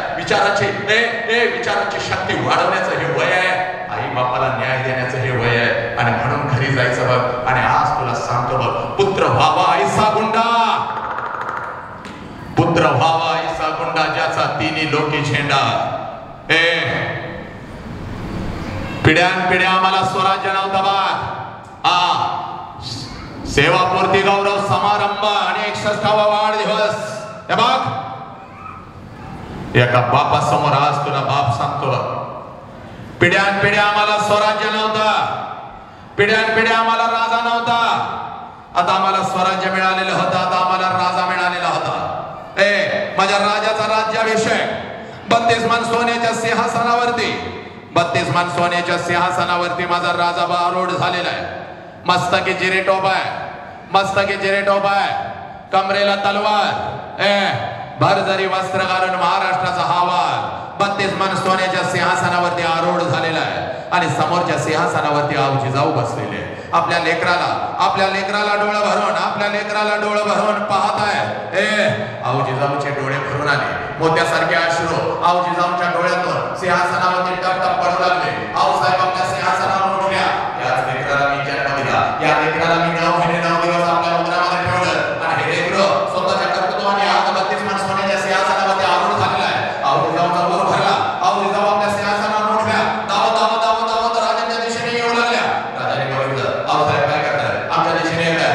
विचाराची शक्ती वाढवण्याचं हे वय आहे, आई बापाला न्याय देण्याचं हे वय आहे. आणि म्हणून घरी जायचं बघ. आणि आज तुला सांगतो बघ, पुत्र व्हावा ऐसा गुंडा, पुत्र व्हावा ऐसा गुंडा ज्याचा तिन्ही लोकी झेंडा. पिढ्यानपिढ्या आम्हाला स्वराज्य नव्हता बघ, सेवापूर्ती गौरव समारंभ आणि 61वा वाढदिवस. हे बघ, एका बापासमोर आज तुला बाप सांगतो, पिढ्यानपिढ्या आम्हाला स्वराज्य नव्हतं, पिढ्यानपिढ्या आम्हाला राजा नव्हता, आता आम्हाला स्वराज्य मिळालेलं होतं, आता आम्हाला राजा मिळालेला होता. माझ्या राजाचा राज्याभिषेक 32 मन सोन्याच्या सिंहासनावरती, 32 मन सोन्याच्या सिंहासनावरती माझा राजा आरूढ झालेला आहे. मस्तकी जिरे टोप आहे, मस्तकी जिरे टोप आहे, कमरेला तलवार, भरजरी वस्त्र घालून महाराष्ट्राचा हावाल 32 मन सोन्याच्या सिंहासनावरती आरूढ झालेला आहे. आणि समोरच्या सिंहासनावरती आवजी जाऊ बसलेले आपल्या लेकराला डोळं भरून, आपल्या लेकराला डोळं भरून पाहत आहे. आवजी जाऊचे डोळे भरून आले, मोत्यासारखे अश्रू आवजी जाऊच्या डोळ्यातून सिंहासनावरती टपटप पडू लागले. आऊसाहेब आपल्या सिंहासनावर उठल्या. याच लेकराला मी जन्म दिला, या लेकराला मी 9 महिने 9 दिवस आपल्या उदरामध्ये ठेवलं आणि हे लेकरं स्वतःच्या कर्तृत्वाने आज 32 मन सोन्याच्या सिंहासनावरती आरूढ झालेला आहे. आवजी जाऊचा वर भरला, आवजी जाऊ आपल्या सिंहासनावर उठल्या, धावत धावत धावत धावत राजाच्या दिशेने येऊ लागल्या. राजाने बघितलं, आऊसाहेब काय करताय, आमच्या दिशेने येत आहे.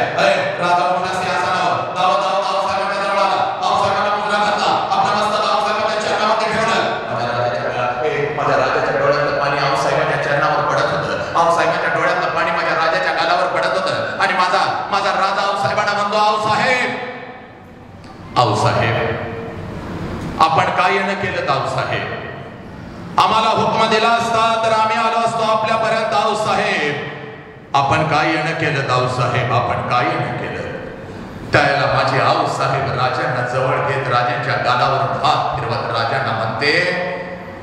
राजा उठला सिंहासनावर, धावत धावत आऊसाहेबांच्या जवळ आला, आऊसाहेबांना मुजरा घातला, आपला मस्तक आऊसाहेबांच्या चरणावरती ठेवलं. माझ्या राजाच्या डोळ्यातलं पाणी आऊसाहेबांच्या चरणावर पडत होतं, आऊसाहेबांच्या डोळ्यातलं पाणी माझ्या राजाच्या गालावर पडत होतं. आणि माझा राजा आऊसाहेबांना म्हणतो, आऊसाहेब, आऊसाहेब आपण काय न केलं आऊसाहेब, आम्हाला हुकम दिला असता तर आम्ही आलो असतो आपल्यापर्यंत. आऊसाहेब आपण काय न केलं, आऊसाहेब आपण काय न केलं. त्याला माझे आऊसाहेब राजांना जवळ घेत राजांच्या गालावर हात फिरवत राजांना म्हणते,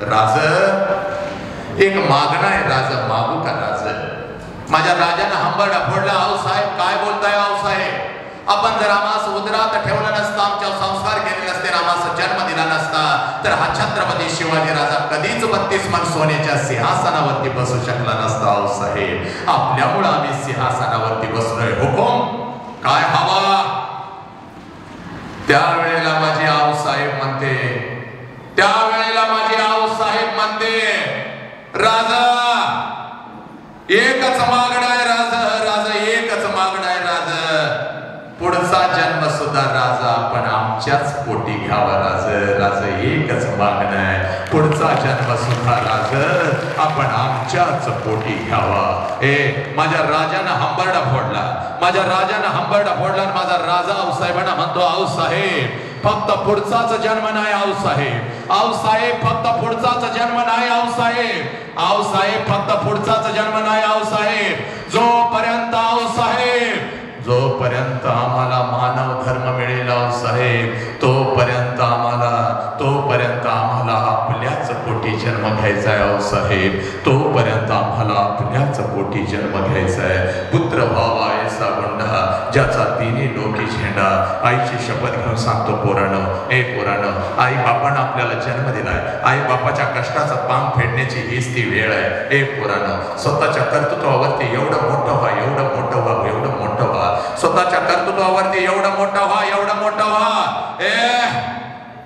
राज एक मागणं आहे, राज मागू का राज. माझ्या राजानं हंबरडा फोडला, आऊसाहेब काय बोलताय आऊसाहेब, आपण जर आम्हास उदरात ठेवलं नसतं, आमच्या संस्कार केले नसते, आम्हास जन्म दिला नसता, तर हा छत्रपती शिवाजी राजा कधीच 32 मन सोन्याच्या सिंहासनावरती बसू शकला नसता. आऊसाहेब आपल्यामुळे आम्ही सिंहासनावरती बसलोय, हुकुम काय हवा. त्यावेळेला माझी आऊसाहेब म्हणते, त्यावेळेला माझी आऊसाहेब म्हणते, राजा एकच मागणं आहे, राजा एकच मागणं आहे, राजा पुढचा जन्म सुद्धा राजा आपण आमच्याच पोटी घ्यावा. राजा एकच मागणं आहे, पुढचा जन्म सुद्धा राजा आपण आमच्याच पोटी घ्यावा. माझ्या राजानं हंबरडा फोडला, माझ्या राजानं हंबरडा फोडला आणि माझा राजा आऊसाहेबांना म्हणतो, आऊसाहेब फक्त पुढचाच जन्म नाही आऊसाहेब, आऊसाहेब फक्त पुढचाच जन्म नाही आऊसाहेब, आऊसाहेब फक्त पुढचाच जन्म नाही आऊसाहेब, जोपर्यंत आऊसाहेब जोपर्यंत आम्हाला मानव धर्म मिळेल आऊसाहेब, तोपर्यंत आम्हाला आपल्याच पोटी जन्म घ्यायचा आहे आऊसाहेब, तोपर्यंत आम्हाला आपल्याच पोटी जन्म घ्यायचा आहे. पुत्र व्हावा ऐसा गुंडा ज्याचा तिन्ही लोकी झेंडा. आईची शपथ घेऊन सांगतो पोरानं, पोरानं, आई बापानं आपल्याला जन्म दिलाय, आई बापाच्या कष्टाचं पांग फेडण्याची हीच ती वेळ आहे. पोरानं स्वतःच्या कर्तृत्वावरती एवढं मोठं व्हा, एवढं मोठं व्हा, एवढं मोठं व्हा, स्वतःच्या कर्तृत्वावरती एवढं मोठं व्हा, एवढं मोठं व्हा.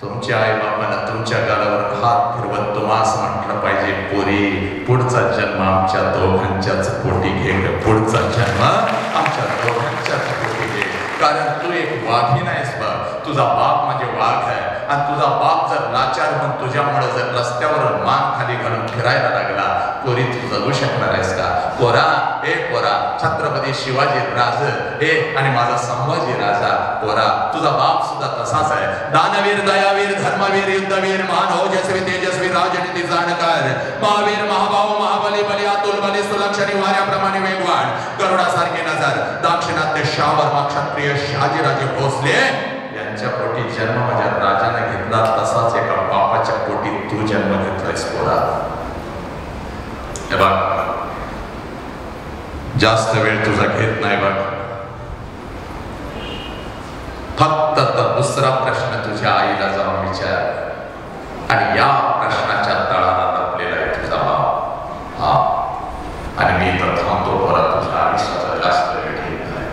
तुमच्या आई बाबांना तुमच्या गालावर हात फिरवत तुम्हास म्हटलं पाहिजे, पोरी पुढचा जन्म आमच्या दोघांच्याच पोटी घे, पुढचा जन्म आमच्या दोघांच्याच पोटी घे. कारण तू एक वाघीण आहेस बघ, तुझा बाप म्हणजे वाघ आहे आणि तुझा बाप जर लाचार होऊन तुझ्यामुळे जर रस्त्यावर मान खाली घालून फिरायला लागला, पोरी तू जगू शकणार आहेस का? पोरा, हे पोरा, छत्रपती शिवाजी राज हे आणि माझा संभाजी राजा, पोरा तुझा बाप सुद्धा तसाच आहे. दानवीर, दयावीर, धर्मवीर, युद्धवीर, महान ओजस्वी तेजस्वी, राजनीती जाणकार, महावीर, महाभाऊ, महाबली, बली, अतुल बली, सुलक्षणी, वाऱ्याप्रमाणे वेगवान, करुणासारखे नजर, दाक्षिणात्य शावर, क्षत्रिय शहाजीराजे भोसले यांच्या पोटी जन्म माझ्या राजाने घेतला, तसाच एका बापाच्या पोटी तू जन्म घेतलायस पोरा. हे बघ, जास्त वेळ तुझा घेत नाही बघ. फक्त दुसरा प्रश्न तुझ्या आईला जाऊन विचार आणि या प्रश्नाच्या तळाला लपलेला आहे तुझा बाप. हा, आणि मी तर थांबतो पोरा, तुझ्या आयुष्याचा जास्त वेळ घेत नाही.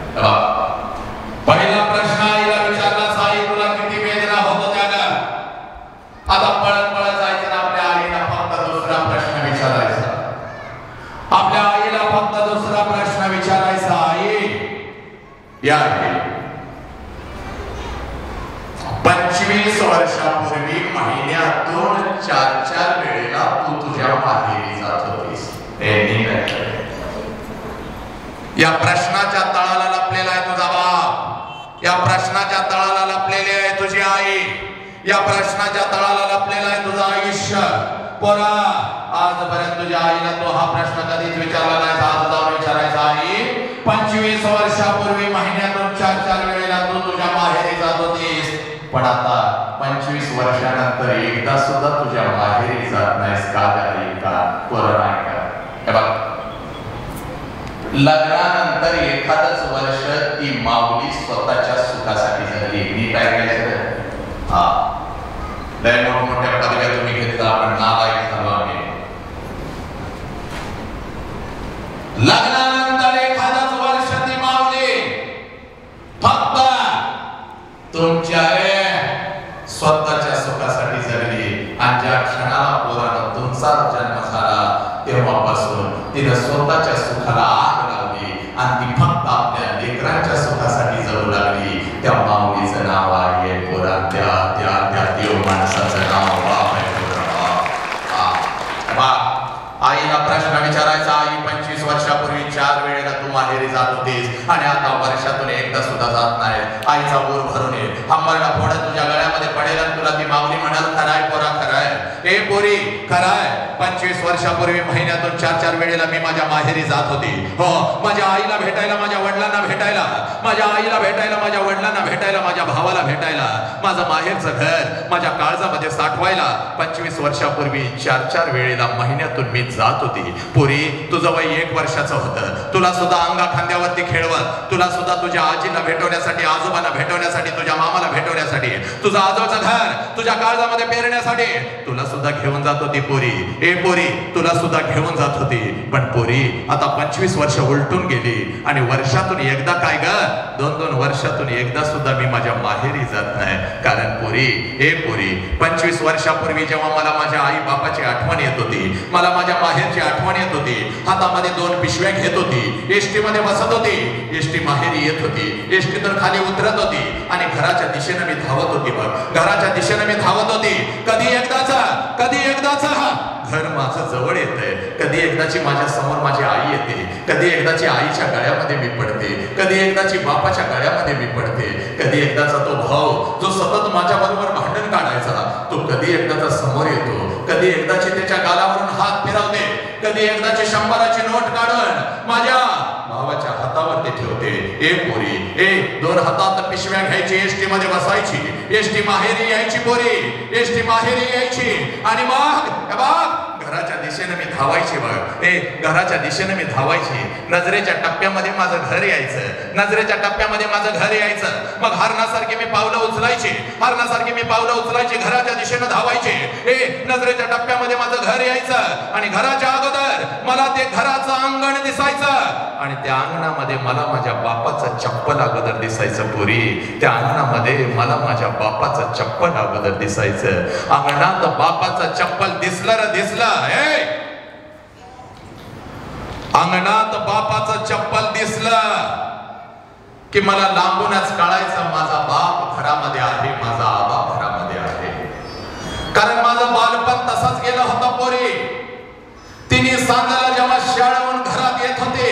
पहिला प्रश्न आईला विचारला, आई तुला किती वेदना होत होत्या ग? आता पळत पळत जायचं ना आपल्या आईला फक्त दुसरा प्रश्न विचारायचा. आपल्या आईला फक्त दुसरा प्रश्न विचारायचा, आई या 25 वर्षापूर्वी महिन्यातून 4-4 वेळेला तू तुझ्या माहेरी जात होतीस. या प्रश्नाच्या तळाला लपलेला आहे तुझा बाप, या प्रश्नाच्या तळाला लपलेली आहे तुझी आई, या प्रश्नाच्या तळाला लपलेला आहे तुझं आयुष्य. पोरा, आजपर्यंत तुझ्या आईला तो हा प्रश्न कधीच विचारला नाही, आज जाऊन विचारायचा. आई 25 वर्षापूर्वी महिन्यातून 4-4 वेळेला तू तुझ्या माहेरी जात होतीस, पण आता 25 वर्षानंतर एकदा सुद्धा तुझ्या माहेरी जात नाहीस का? का पोरा नाही का? हे बघ, लग्नानंतर एखादच वर्ष ती माऊली स्वतःच्या सुखासाठी झाली. मी काय करायचं? हा, लय मोठमोठ्या पदव्या तुम्ही घेतला, आपण नालायक झालो आम्ही. लग्नानंतर एखादच वर्ष ती माऊली फक्त तुमच्या स्वतःच्या सुखासाठी जगली, आणि ज्या क्षणाला पोराला तुमचा जन्म झाला तेव्हापासून तिने स्वतःच्या सुखाला आग लावली आणि ती फक्त आपल्या लेकरांच्या सुखासाठी जगू लागली. त्या माऊलीचं नाव आहे पोरा, त्या त्या त्या देव माणसाचं नाव बाप आहे पोरा. आईला प्रश्न विचारायचा, आई 25 वर्षापूर्वी 4 वेळेला तू माहेरी जात होतीस आणि आता वर्षातून एकदा सुद्धा जात नाही. आईचा ऊर भरून ये, अंबरडा फोडा तुझ्या गळ्यामध्ये पडेल आणि तुला ती माऊली म्हणाल, खराय पोरा खराय, ए पोरी खराय, 25 वर्षापूर्वी महिन्यातून 4-4 वेळेला मी माझ्या माहेरी जात होती. हो, माझ्या आईला भेटायला, माझ्या वडिलांना भेटायला, माझ्या आईला भेटायला, माझ्या वडिलांना भेटायला, माझ्या भावाला भेटायला, माझं माहेरचं घर माझ्या काळजामध्ये साठवायला 25 वर्षापूर्वी 4-4 वेळेला महिन्यातून मी जात होती. पोरी, तुझं वय 1 वर्षाचं होतं, तुला सुद्धा अंगा खांद्यावरती खेळवत, तुला सुद्धा तुझ्या आजीला भेटवण्यासाठी, आजोबांना भेटवण्यासाठी, तुझ्या मामाला भेटवण्यासाठी, तुझं आजोचं घर तुझ्या काळजामध्ये पेरण्यासाठी तुला सुद्धा घेऊन जात होती पोरी. ए पोरी, तुला सुद्धा घेऊन जात होती. पण पोरी, आता 25 वर्ष उलटून गेली आणि वर्षातून एकदा काय ग, 2-2 वर्षातून एकदा सुद्धा मी माझ्या माहेरी जात नाही. कारण पोरी, ए पोरी, 25 वर्षापूर्वी जेव्हा मला माझ्या आई बापाची आठवण येत होती, मला माझ्या माहेरची आठवण येत होती, हातामध्ये 2 पिशव्या घेत होती, एसटी मध्ये बसत होती, एसटी माहेरी येत होती, एसटीतून खाली उतरत होती आणि घराच्या दिशेने मी धावत होती. बघ, घराच्या दिशेने मी धावत होती. कधी एकदाचा घर माझं जवळ येतंय, कधी एकदाची माझ्या समोर माझी आई येते, कधी एकदाची आईच्या गळ्यामध्ये मी पडते, कधी एकदाची बापाच्या गळ्यामध्ये मी पडते, कधी एकदाचा तो भाऊ जो सतत माझ्या बरोबर भांडण काढायचा, तो कधी एकदाचा समोर येतो, कधी एकदाची त्याच्या गालावरून हात फिरवते, कधी एकदाची 100ची नोट काढून माझ्या भावाच्या हातावरती ठेवते. ए पोरी, ए 2 हातात पिशव्या घ्यायची, एसटी मध्ये बसायची, एसटी माहेरी यायची पोरी, एसटी माहेरी यायची आणि मग घराच्या दिशेने मी धावायची. बघ, ए घराच्या दिशेने मी धावायची. नजरेच्या टप्प्यामध्ये माझं घर यायचं, नजरेच्या टप्प्यामध्ये माझं घर यायचं. मग हरणासारखी मी पावलं उचलायची, हरणासारखी मी पावलं उचलायची, घराच्या दिशेने धावायची. ए नजरेच्या टप्प्यामध्ये माझं घर यायचं आणि घराच्या अगोदर मला ते घराचं अंगण दिसायचं आणि त्या अंगणामध्ये मला माझ्या बापाचं चप्पल अगोदर दिसायचं. पोरी, त्या अंगणामध्ये मला माझ्या बापाचं चप्पल अगोदर दिसायचं. अंगणात बापाचं चप्पल दिसलं रे दिसलं. अंगणात बापाचं चप्पल दिसलं की मला लांबूनच कळायचं माझा बाप घरामध्ये आहे, माझा आबा घरामध्ये आहे. कारण माझं बालपण तसाच गेलं होतं पोरी. तिने सांगायला जेव्हा शाळेहून घरात येत होते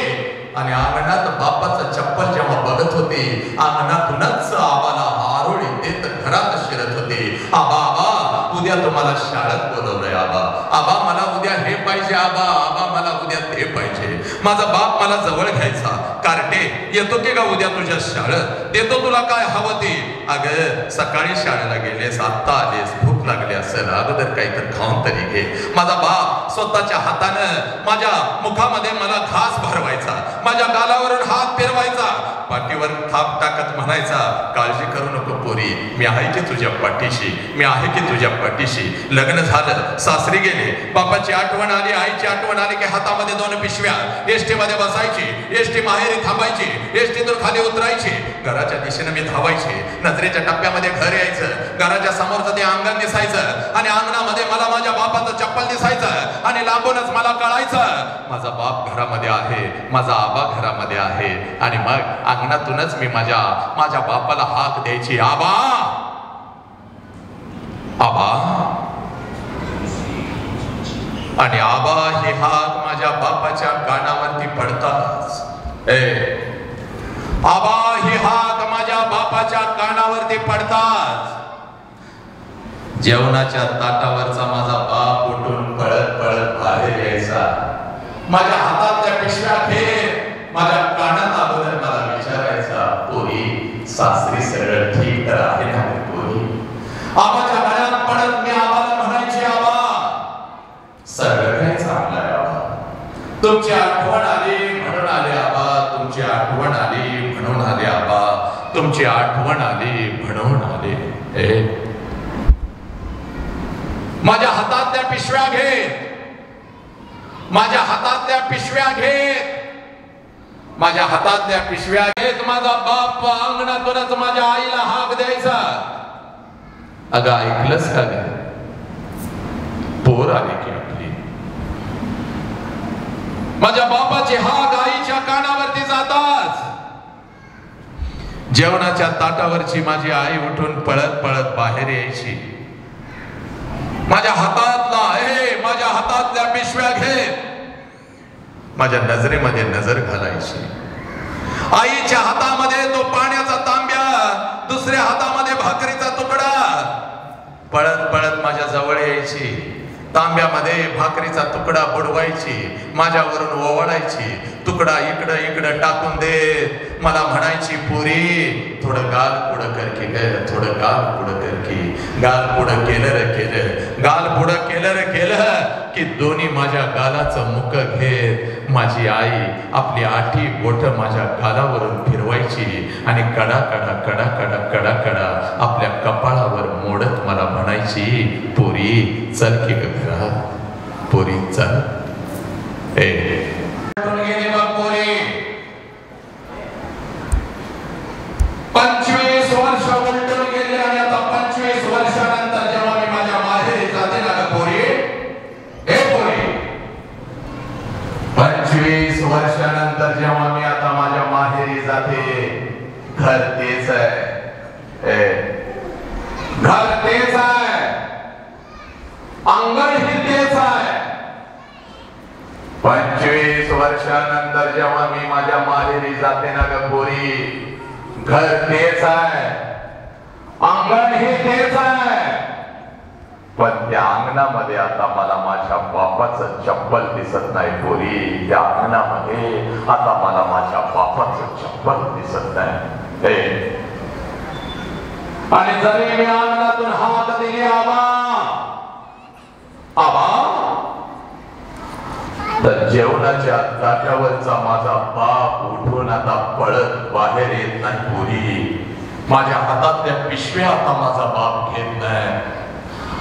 आणि अंगणात बापाचं चप्पल जेव्हा बघत होते, अंगणातूनच आबाला आरोळी देत घरात शिरत होते. आबा आबा उद्या तुम्हाला शाळेत बोलवलंय. आबा आबा मला उद्या हे पाहिजे. आबा आबा मला उद्या ते पाहिजे. माझा बाप मला जवळ घ्यायचा. कार्टे येतो की का उद्या तुझ्या शाळेत, देतो तुला काय हवं ते. अगं सकाळी शाळेला गेलेस, आत्ता आलेस, भूक लागली असेल, अगोदर काहीतरी खाऊन तरी घे. माझा बाप स्वतःच्या हातानं माझ्या मुखामध्ये मला घास भरवायचा, माझ्या गालावरून हात फिरवायचा, पाठीवर थाप टाकत म्हणायचा, काळजी करू नको पोरी, मी आहे की तुझ्या पाठीशी, मी आहे की तुझ्या पाठीशी. लग्न झालं, सासरी गेले, बापाची आठवण आली, आईची आठवण आली की हातामध्ये 2 पिशव्या, एसटी मध्ये बसायची, एसटी माहेरी थांबायची, एसटीतून खाली उतरायची, घराच्या दिशेने मी धावायचे. नजरेच्या टप्प्यामध्ये घर यायचं, घराच्या समोरचं ते अंगण दिसायचं आणि अंगणामध्ये मला माझ्या बापाचं चप्पल दिसायचं आणि लागूनच मला कळायचं माझा बाप घरामध्ये आहे, माझा आबा घरामध्ये आहे. आणि मग अंगणातूनच मी माझ्या बापाला हाक द्यायची, आबा आबा. आणि आबा ही हाक माझ्या बापाच्या कानावरती पडताच, आबा ही हाक माझ्या बापाच्या कानावरती पडताच जेवणाच्या ताटावरचा माझा बाप उठून पळत पळत बाहेर यायचा. माझ्या हातातल्या पिशव्या घेत माझ्या कानात अगोदर मला विचारायचा, पोरी सासरी सरळ ठीक तर आहे ना पोरी. आबाच्या गळ्यात पडत मी आबाला म्हणायचे, आबा सरळ काय चांगलाय आबा, तुमची आठवण आली म्हणून आले आबा, तुमची आठवण आली म्हणून आले आबा, तुमची आठवण आली म्हणून आले. माझ्या हातातल्या पिशव्या घेत, माझ्या हातातल्या पिशव्या घेत, माझ्या हातातल्या पिशव्या घेत माझा बाप अंगणातूनच माझ्या आईला हाक द्यायचा. अगं ऐकलंस का ग, पोर आली की आपली. माझ्या बापाची हाक आईच्या कानावरती जाताच जेवणाच्या ताटावरची माझी आई उठून पळत पळत बाहेर यायची. माझ्या हातातल्या पिशव्या घेत माझ्या नजरेमध्ये नजर घालायची. आईच्या हातामध्ये तो पाण्याचा तांब्या, दुसऱ्या हातामध्ये भाकरीचा तुकडा. पळत पळत माझ्या जवळ यायची, तांब्यामध्ये भाकरीचा तुकडा बुडवायची, माझ्यावरून ओवाळायची, तुकडा इकडं इकडं टाकून देत मला म्हणायची, पुरी थोडं गाल पुढं कर की ग, थोडं गाल पुढं कर की. गाल पुढं केलं रे केलं, गाल पुढं केलं रे केलं की दोन्ही माझ्या गालाचं मुख घेत माझी आई आपली आठी बोट माझ्या गालावरून फिरवायची आणि कडा कडा कडा कडा कडा कडा आपल्या कपाळावर मोडत मला म्हणायची, पोरी चल की घरात, पोरी चल. गेली बघ पोरी, 25 वर्ष उलटून गेले आणि आता 25 वर्षानंतर जेव्हा मी माझ्या माहेरी जाते ना ग पोरी, हे पोरी 25 वर्षानंतर जेव्हा मी आता माझ्या माहेरी जाते, घर तेच आहे, घर तेच आहे, अंगण ही तेच आहे. 25 वर्षानंतर जेव्हा मी माझ्या माहेरी जाते ना ग पोरी, घर तेच आहे, अंगण हे तेच आहे, पण त्या अंगणामध्ये आता मला माझ्या बापाचं चप्पल दिसत नाही पोरी. त्या अंगणामध्ये आता मला माझ्या बापाचं चप्पल दिसत नाही. आणि जरी मी अंगणातून हात दिली, आबा आबा, तर जेवणाच्या ताटावरचा माझा बाप उठून आता पळत बाहेर येत नाही पोरी. माझ्या हातातल्या पिशव्या आता माझा बाप घेत नाही.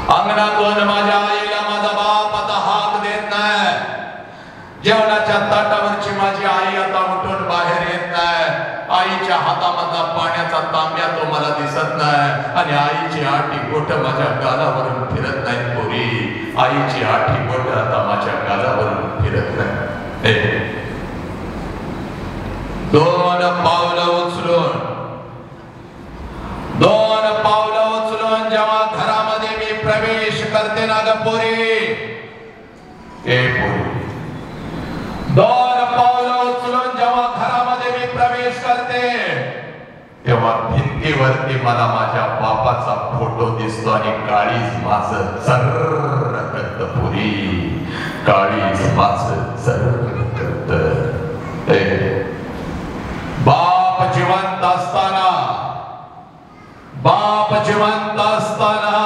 अंगणातून माझ्या आईला माझा बाप आता हाक देत नाही. जेवणाच्या ताटावरची माझी आई आता उठून बाहेर येत नाही. आईच्या हातामधला पाण्याचा तांब्या तो मला दिसत नाही आणि आईची आठी बोट माझ्या गालावरून फिरत नाही पोरी. आईची आठी बोट आता माझ्या गालावरून फिरत नाही. 2 पावलं उचलून जेव्हा घरामध्ये मी प्रवेश असते ना ग पोरी. ए पोरी, 2 पावलं उचलून जेव्हा घरामध्ये मी प्रवेश करते तेव्हा भिंतीवरती मला माझ्या बापाचा फोटो दिसतो आणि काळीज माझं चर्र करत पुरी, काळीज माझं चर्र करत. बाप जिवंत असताना, बाप जिवंत असताना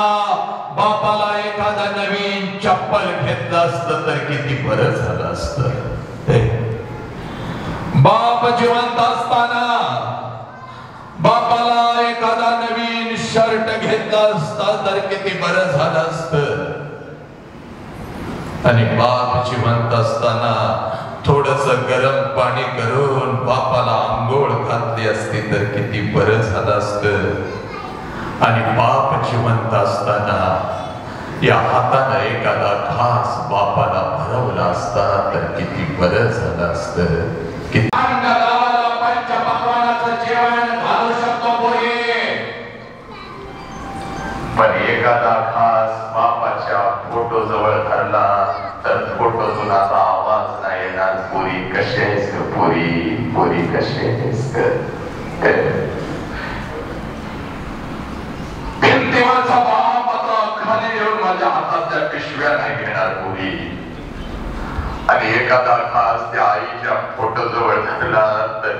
बापाला एखादा नवीन चप्पल घेतलं असतं तर किती बरं झालं असतं. बाप जिवंत असताना बापाला एखादा नवीन शर्ट घेतला असता तर किती बरं झालं असतं. आणि बाप जिवंत असताना थोडस गरम पाणी करून बापाला आंघोळ घातली असती तर किती बरं झालं असतं. आणि बाप जिवंत असताना या हाताने एखादा घास बापाला भरवला असता तर किती बरं झालं असतं. पंचपक्वान्नाचं जेवण घालू शकतो पोरी, पण एखादा घास बापाच्या फोटो जवळ धरला तर फोटोतून आता आवाज नाही येणार. पोरी कशी आहेस ग पोरी, पोरी कशी आहेस ग. भिंतीवरचा बाप आता खाली येऊन माझ्या हातातल्या पिशव्या नाही घेणार पोरी. आणि एखादा खास त्या आईच्या फोटो जवळ धरला तर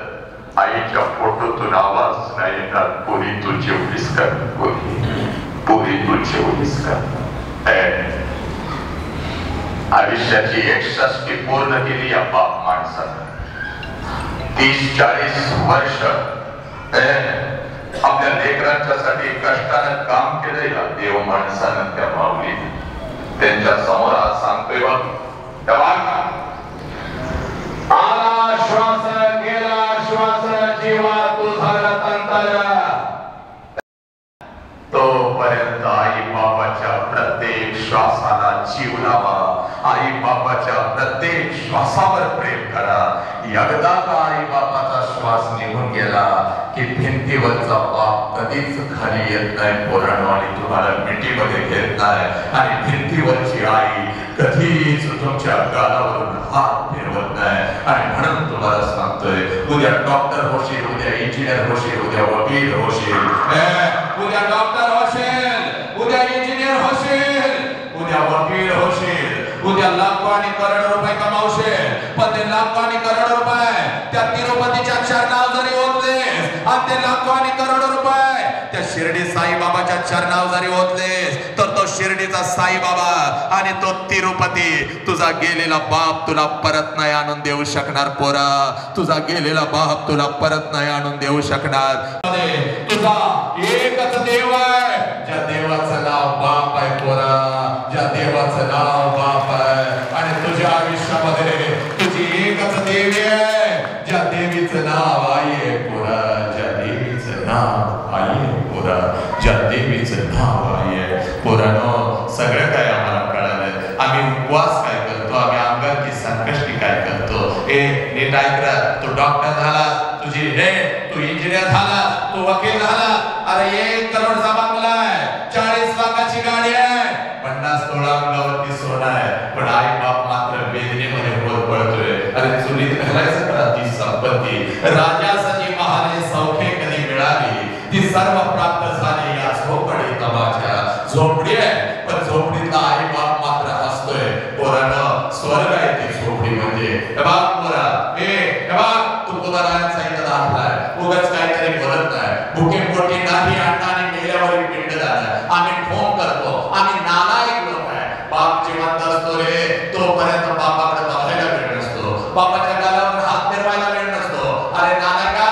आईच्या फोटोतून आवाज नाही येणार. पोरी तू जेवलीस का पोरी, पोरी तू जेवलीस का. आयुष्याची 61 पूर्ण केली या बाप माणसानं. 30-40 वर्ष आपल्या लेकरांच्यासाठी कष्टानं काम केलंय या देव माणसानं, त्या माऊलीनं. त्यांच्या समोर आज सांगतोय बघ, आला श्वास गेला श्वास जीवा तुझा रतंतर. तोपर्यंत आई बाबाच्या प्रत्येक श्वासाला जीव लावा, आई बाबाच्या प्रत्येक श्वासावर प्रेम करा. एकदा का आई बाबाचा श्वास निघून गेला की भिंतीवरचा बाप कधीच खाली येत नाही पोरांनो, आणि तुम्हाला मिठीमध्ये घेत नाही. आणि भिंतीवरची आई कधीच तुमच्या गालावरून हात फिरवत नाही. आणि म्हणून तुम्हाला सांगतोय, उद्या डॉक्टर होशील, उद्या इंजिनियर होशील, उद्या वकील होशील, उद्या डॉक्टर होशील, उद्या इंजिनियर होशील, उद्या वकील होशील, उद्या लाखो आणि करोड रुपये कमावशील. पण ते लाखो आणि करोड रुपये त्या तिरुपतीच्या चरणावर जरी ओतलेस आणि ते लाखो आणि करोड रुपये त्या शिर्डी साईबाबाच्या चरणावर जरी ओतलेस तर तो शिर्डीचा साईबाबा आणि तो तिरुपती तुझा गेलेला बाप तुला परत नाही आणून देऊ शकणार पोरा. तुझा गेलेला बाप तुला परत नाही आणून देऊ शकणार. तुझा एकच देव आहे, ज्या देवाचं नाव बाप आहे पोरा, ज्या देवाचं नाव बाप आहे. आणि तुझ्या आयुष्यामध्ये तुझी एकच देवी आहे, ज्या देवीचं नाव आई आहे पोरा, ज्या देवीचं नाव आई आहे पोरा, ज्या देवीचं नाव आई आहे. पोरानो, सगळं काय आम्हाला कळालं. आम्ही उपवास काय करतो, आम्ही अंगाची संकष्टी काय करतो. नीट ऐकरा, तू डॉक्टर झाला, तुझी तू इंजिनियर झाला, तू वकील झाला, अरे 1 करोडचा बंगला आहे, 40 लाखाची गाडी आहे, 50 तोळा अंगावरती सोनं आहे. पण आई बाप मात्र वेदनेमध्ये होत पडतोय. अरे चुलीत घालायचं करा ती संपत्ती. राजाची महाले सौखे कधी मिळाली, ती सर्व प्राप्त झाली या झोपडी तमाच्या. झोपडी आहे पण झोपडीतला आई बाप मात्र हसतोय. पोरानं स्वर्ग आहे ती झोपडी म्हणजे. पोरा तू तुकारामांचा इथं दाखलाय, उगाच काहीतरी बोलत नाही. भुके पोटी नाही आणि मेल्यावर पिंड झालं. आम्ही फोन करतो, आम्ही नालायक लोक आहे. बाप जिवंत असतो रे, तोपर्यंत बापाकडे बघायला वेळ नसतो, बापाच्या गालावर हात फिरवायला वेळ नसतो. अरे नालायका,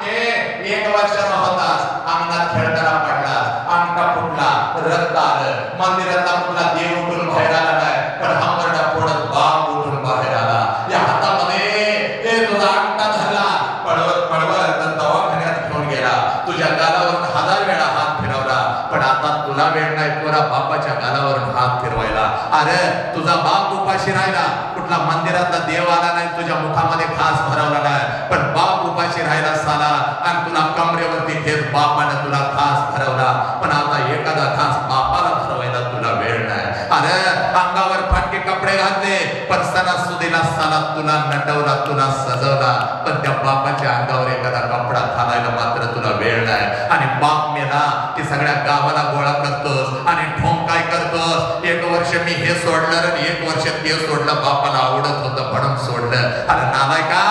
1 वर्षाचा होतास, अंगणात खेळताना पडलास, अंगठा फुटला, रक्त आलं, मंदिरातला कुठला देव उठून बाहेर आला नाही, पण हमरडा फोडत बाप उठून बाहेर आला. या हातामध्ये तुझा अंगठा धरला, पळवत दवाखान्यात घेऊन गेला, तुझ्या गालावरून 1000 वेळा हात फिरवला, पण आता तुला वेळ नाही तुला बापाच्या गालावरून हात फिरवायला. अरे तुझा बाप उपाशी राहिला, कुठला मंदिरातला देव आला नाही, तुझ्या मुखामध्ये घास भरवला नाही, पण बाप उपाशी राहिला साला, आणि तुला कमरेवरती घेत बापाने तुला घास भरवला. पण आता एखादा घास बापाला भरवायला तुला वेळ नाही. अरे अंगावर फाटके कपडे घातले, पण सणासुदीला सणात तुला नटवला, तुला सजवला, पण त्या बापाच्या अंगावर एखादा कपडा घालायला मात्र तुला वेळ नाही. आणि बाप मेला की सगळ्या गावाला गोळा करतोस आणि ठोंग काय करतोस, एक वर्ष मी हे सोडलं आणि एक वर्ष ते सोडलं, बापाला आवडत होतं म्हणून सोडलं. अरे नालायका,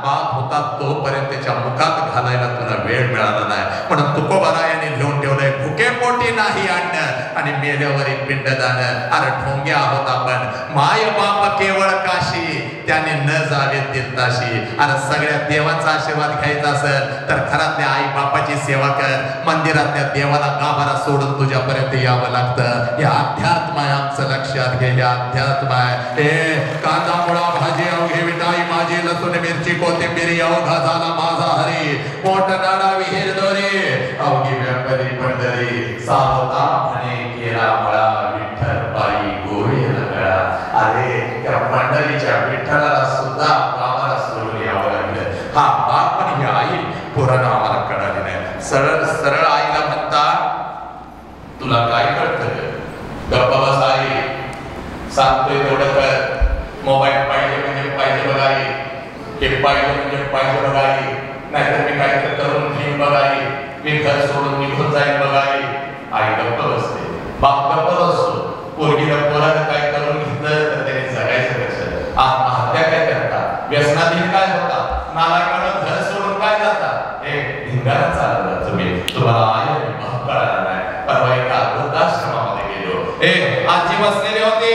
बाप होता तोपर्यंत त्याच्या मुखात घालायला तुला वेळ मिळाला नाही. म्हणून तुकोबारायाने लिहून ठेवलंय, भुके पोटी नाही अन्न आणि मेल्यावर एक पिंडदान. अरे ठोंग्या आहोत आपण, माय बाप केवळ काशी, त्याने न जावे तीर्थाशी. अरे सगळ्या देवांचा आशीर्वाद घ्यायचा असेल तर घरातल्या आई बापाची सेवा कर, मंदिरातल्या देवाला गाभारा सोडून तुझ्यापर्यंत यावं लागतं. हे अध्यात्म आहे आमचं, लक्षात घे, हे अध्यात्म आहे. हे कांदा मुळा भाजी अवघे विटाई माझी, लसूण मिरची कोथिंबीर अवघा झाला माझा हरी, मोठ नाडा विहीर दोरी अवघी व्यापारी पंढरी, सावता म्हणे केला मळा विठ्ठल बाई गोळे लगळा. अरे त्या पंढरीच्या विठ्ठलाला सुद्धा गावाला सोडून यावं लागलं. हा बाप पण ही आई पुराण आम्हाला कळाली नाही. सरळ सरळ आईला म्हणता, तुला काय कळतं, गप्पा बस आई, सांगतोय तेवढं कर. मोबाईल पाहिजे म्हणजे पाहिजे बघाई, हे पाहिजे म्हणजे पाहिजे बघाई, नाहीतर मी काहीतरी करून घेईन बघाई, मी घर सोडून निघून जाईन बघाई. आई गप्प बसते, बाप गप्प बसतो. पोरगीला पोरानं काय करून घेतलं तर त्याने जगायचं कसं, आत्महत्या काय करतात, व्यसनाधीन काय होतात, नालायकानं घर सोडून काय जातात, हे धिंगाणा चाललं तुम्ही, तुम्हाला आई कळाला नाही. परवा एका वृद्धाश्रमामध्ये गेलो, आजी बसलेले होते,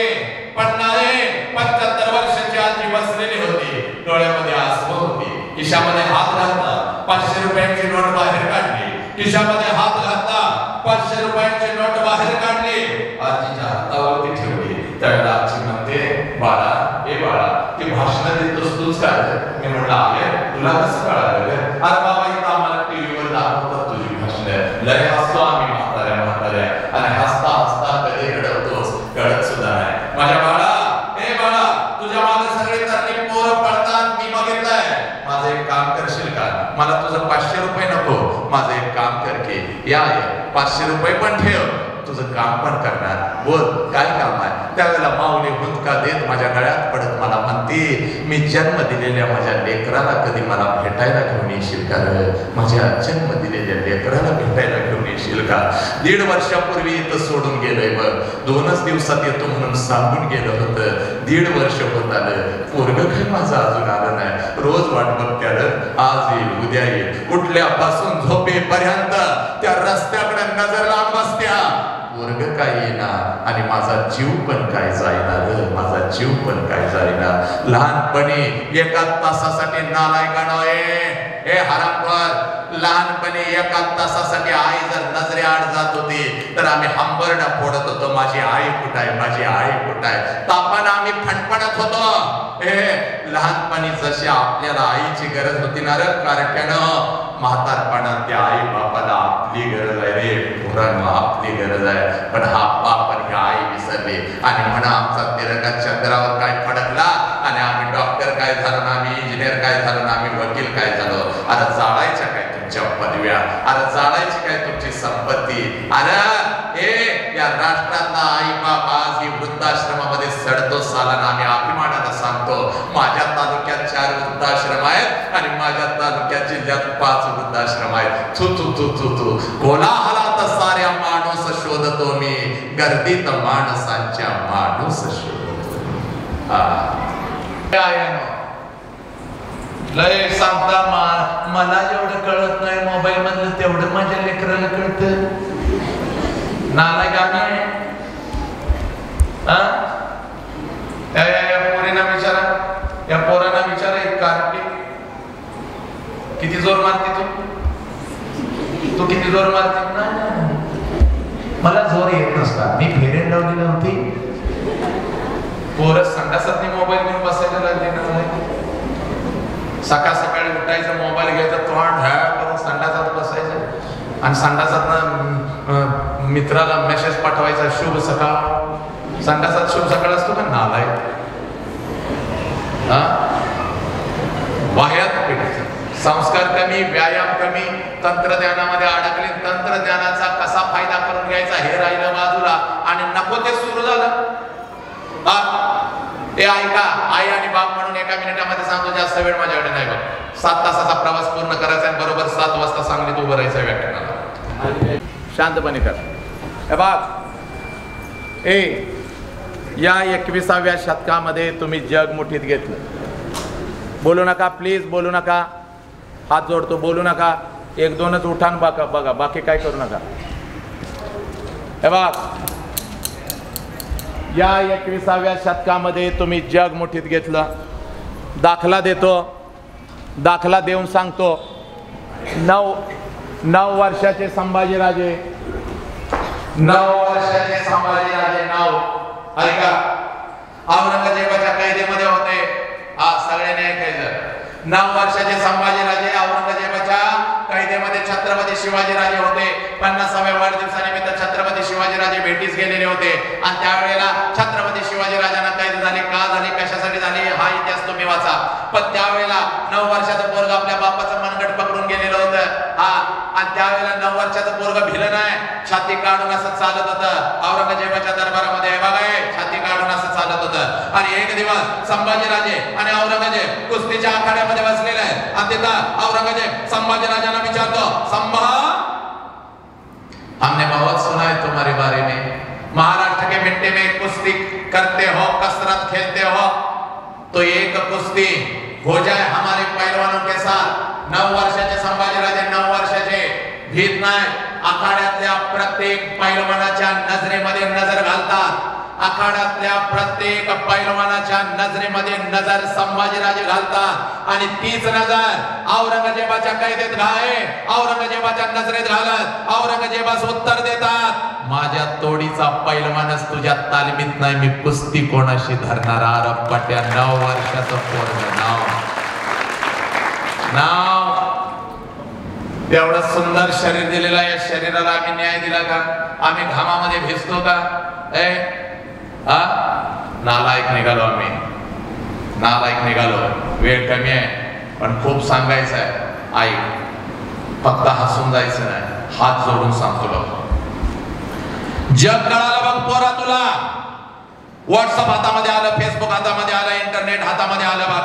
75 वर्षाची आजी बसलेली होती, डोळ्यामध्ये आसू होती, खिशामध्ये हात घातला, 500 रुपयांची नोट बाहेर काढली, खिशामध्ये हात घातला, 500 रुपयांची नोट बाहेर काढली, आजीच्या हातावरती ठेवली. त्यावेळेला आजी म्हणते, बाळा, हे बाळा, ती भाषण देतोस तूच काय? मी म्हणलं, आहे तुला कसं कळालं? अरे बाबा, इथं आम्हाला टीव्हीवर दाखवतात तुझी भाषण, लय हसतो आम्ही म्हाताऱ्या म्हाताऱ्या, आणि हसता हसता कधी रडवतोस कळत सुद्धा नाही. माझ्या बाळा, हे बाळा, तुझ्या मागे सगळे तरणी पोरं पडतात, मी बघितलंय. माझं एक काम करशील का? मला तुझं 500 रुपये नको, माझं एक काम कर की, या 500 रुपये पण ठेव, तुझं काम पण करणार. बोल, काय काम आहे? त्यावेळेला माऊली हुंदका देत माझ्या गळ्यात पडत मला म्हणते, मी जन्म दिलेल्या माझ्या लेकराला कधी मला भेटायला घेऊन येशील का? माझ्या जन्म दिलेल्या लेकराला भेटायला घेऊन येशील का? 1.5 वर्षापूर्वी इथं सोडून गेलोय बघ, 2च दिवसात येतो म्हणून सांगून गेलं होतं. 1.5 वर्ष होत आलं, पोरगं काही माझं अजून आलं नाही. रोज वाट बघत्याला, आज येईल उद्या येईल, उठल्यापासून झोपेपर्यंत त्या रस्त्याकडे नजर लावून बसत्या. वर्ग काय येणार आणि माझा जीव पण काय जाईना, माझा जीव पण काय जाईना. लहानपणी 1 तासासाठी नालायकानं, हे हरामखोर, लहानपणी 1 तासासाठी आई जर नजरे आड जात होती तर आम्ही हंबरडा फोडत होतो, माझी आई कुठं आहे, माझी आई कुठं आहे. तापानं आम्ही फणफणत होतो. लहानपणी जशी आपल्याला आईची गरज होती ना रे कारट्यानं, म्हातारपणात त्या आई बापाला आपली गरज आहे रे पोरांनो, आपली गरज आहे. पण हा बाप आणि आई विसरले आणि म्हणा आमचा तिरंगा चंद्रावर काय फडकला आणि आम्ही डॉक्टर काय झालो ना, आम्ही इंजिनियर काय झालो ना, आम्ही वकील काय झालो. अरे जाळायच्या काय तुमच्या पदव्या, अरे जाळायची काय तुमची संपत्ती. अरे या राष्ट्रातला आई बाप आज ही वृद्धाश्रमामध्ये सडतो सालाना. आम्ही अभिमानानं सांगतो, माझ्या तालुक्यात 4 वृद्धाश्रम आहेत आणि माझ्या तालुक्यात जिल्ह्यात 5 वृद्धाश्रम आहेत. थू थू थू थू थू, कोलाहलात साऱ्या माणूस शोधतो मी, गर्दीत माणसांच्या माणूस शोधतो. लय सांगता, मला जेवढं कळत नाही मोबाईल मधलं तेवढं माझ्या लेकराला कळतं. नालायक आम्ही या पोरीना विचारा, या पोरांना विचारा, एक कारटी किती जोर मारते तू किती जोर मारते? मला जोर येत नसता, मी फेरेन लावली नव्हती. पोरं संडासात मोबाईल घेऊन बसायला लागले ना. सकाळ सकाळी उठायचं, मोबाईल घ्यायचा, तोंड ढाळ करून संडासात बसायचं आणि संडासात मित्राला मेसेज पाठवायचा, शुभ सकाळ. संडासात शुभ सकाळ असतो का? नालायक. वाह्यात पिढीचं संस्कार कमी, व्यायाम कमी, तंत्रज्ञानामध्ये अडकले. तंत्रज्ञानाचा कसा फायदा करून घ्यायचा हे राहिलं बाजूला आणि नको ते सुरू झालं. हे ऐका, आई आणि बाप म्हणून एका मिनिटामध्ये सांगतो, जास्त वेळ माझ्याकडे नाही बघ. 7 तासाचा प्रवास पूर्ण करायचा आणि बरोबर 7 वाजता सांगलीत उभं राहायचं व्याख्यानाला. शांतपणे कर. हे बघ, या 21व्या शतकामध्ये तुम्ही जग मुठीत घेतलं. बोलू नका प्लीज, बोलू नका. हात जोडतो, बोलू नका. 1-2च उठान बघा, बाकी काय करू नका. हे बघ, या 21व्या शतकामध्ये तुम्ही जग मुठीत घेतलं. दाखला देतो, दाखला देऊन सांगतो. 9 वर्षाचे संभाजीराजे, 9 वर्षाचे संभाजीराजे, ऐका, औरंगजेबाच्या कैदेमध्ये होते. सगळ्यांनी ऐकायचं. 9 वर्षाचे संभाजीराजे औरंगजेबाच्या कैदेमध्ये छत्रपती शिवाजीराजे होते. 50व्या वाढदिवसानिमित्त छत्रपती शिवाजीराजे भेटीस गेलेले होते आणि त्यावेळेला छत्रपती शिवाजीराजांना कैद झाले. का झाली, कशासाठी झाली, हा इतिहास तुम्ही वाचा. पण त्यावेळेला 9 वर्षाचं पोरग आपल्या बापाचं मनगट पकडून गेलेलं होतं. आणि त्यावेळेला 9 वर्षाचं पोरग भिलं नाही, छाती काढून असं चालत होतं औरंगजेबाच्या दरबारामध्ये. बघा, छाती काढून असं चालत होतं. आणि एक दिवस संभाजीराजे आणि औरंगजेब कुस्तीच्या आखाड्यामध्ये बसलेले आहेत आणि तिथं औरंगजेब संभाजीराजांना विचारतो, संभा, हमने बहुत सुना है तुम्हारे बारे में, महाराष्ट्र के मिट्टी में कुश्ती करते हो, कसरत खेलते हो, तो एक कुश्ती हो जाए हमारे पहलवानों के साथ. 9 वर्षाचे संभाजीराजे, 9 वर्षाचे, भीत नाही. आखाड्यातल्या प्रत्येक पैलवानाच्या नजरेमध्ये नजर घालतात. आखाड्यातल्या प्रत्येक पैलवानाच्या नजरेमध्ये नजर संभाजीराजे घालतात आणि तीच नजर औरंगजेबाच्या कैदेत घाले. औरंगजेबाच्या नजरेत घालत औरंगजेबास उत्तर देतात, माझ्या तोडीचा पैलवानच तुझ्या तालमीत नाही, मी कुस्ती कोणाशी धरणार. आरपट्या 9 वर्षाचं पोरग, नाव एवढं सुंदर शरीर दिलेलं आहे. या शरीराला आम्ही न्याय दिला का? आम्ही घामामध्ये भिजतो का? नालायक निघालो आम्ही, नालायक निघालो. वेळ कमी आहे पण खूप सांगायचं आहे. आई, फक्त हसून जायचं नाही, हात जोडून सांगतो बघ. जग कळालं बघ पोरा तुला. व्हॉट्सअप हातामध्ये आलं, फेसबुक हातामध्ये आलं, इंटरनेट हातामध्ये आलं बघ.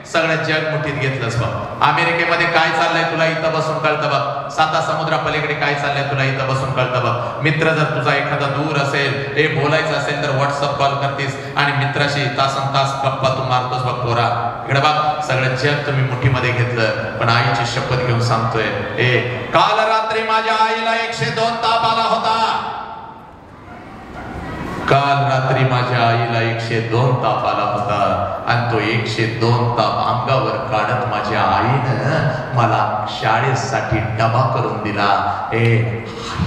सगळं जग मुठीत घेतलंस बघ. अमेरिकेमध्ये काय चाललंय तुला इथं बसून कळतं बघ. 7 समुद्रापलीकडे काय चाललंय तुला इथं बसून कळतं बघ. मित्र जर तुझा एखादा दूर असेल, बोलायचं असेल तर व्हॉट्सअप कॉल करतीस आणि मित्राशी तासन तास गप्पा तू मारतोस बघ पोरा. इकडे बघ, सगळं जग तुम्ही मुठीमध्ये घेतलं. पण आईची शपथ घेऊन सांगतोय, काल रात्री माझ्या आईला 102 ताप आला होता. काल रात्री माझ्या आईला 102 ताप आला होता आणि तो 102 ताप अंगावर काढत माझ्या आईनं मला शाळेसाठी डबा करून दिला.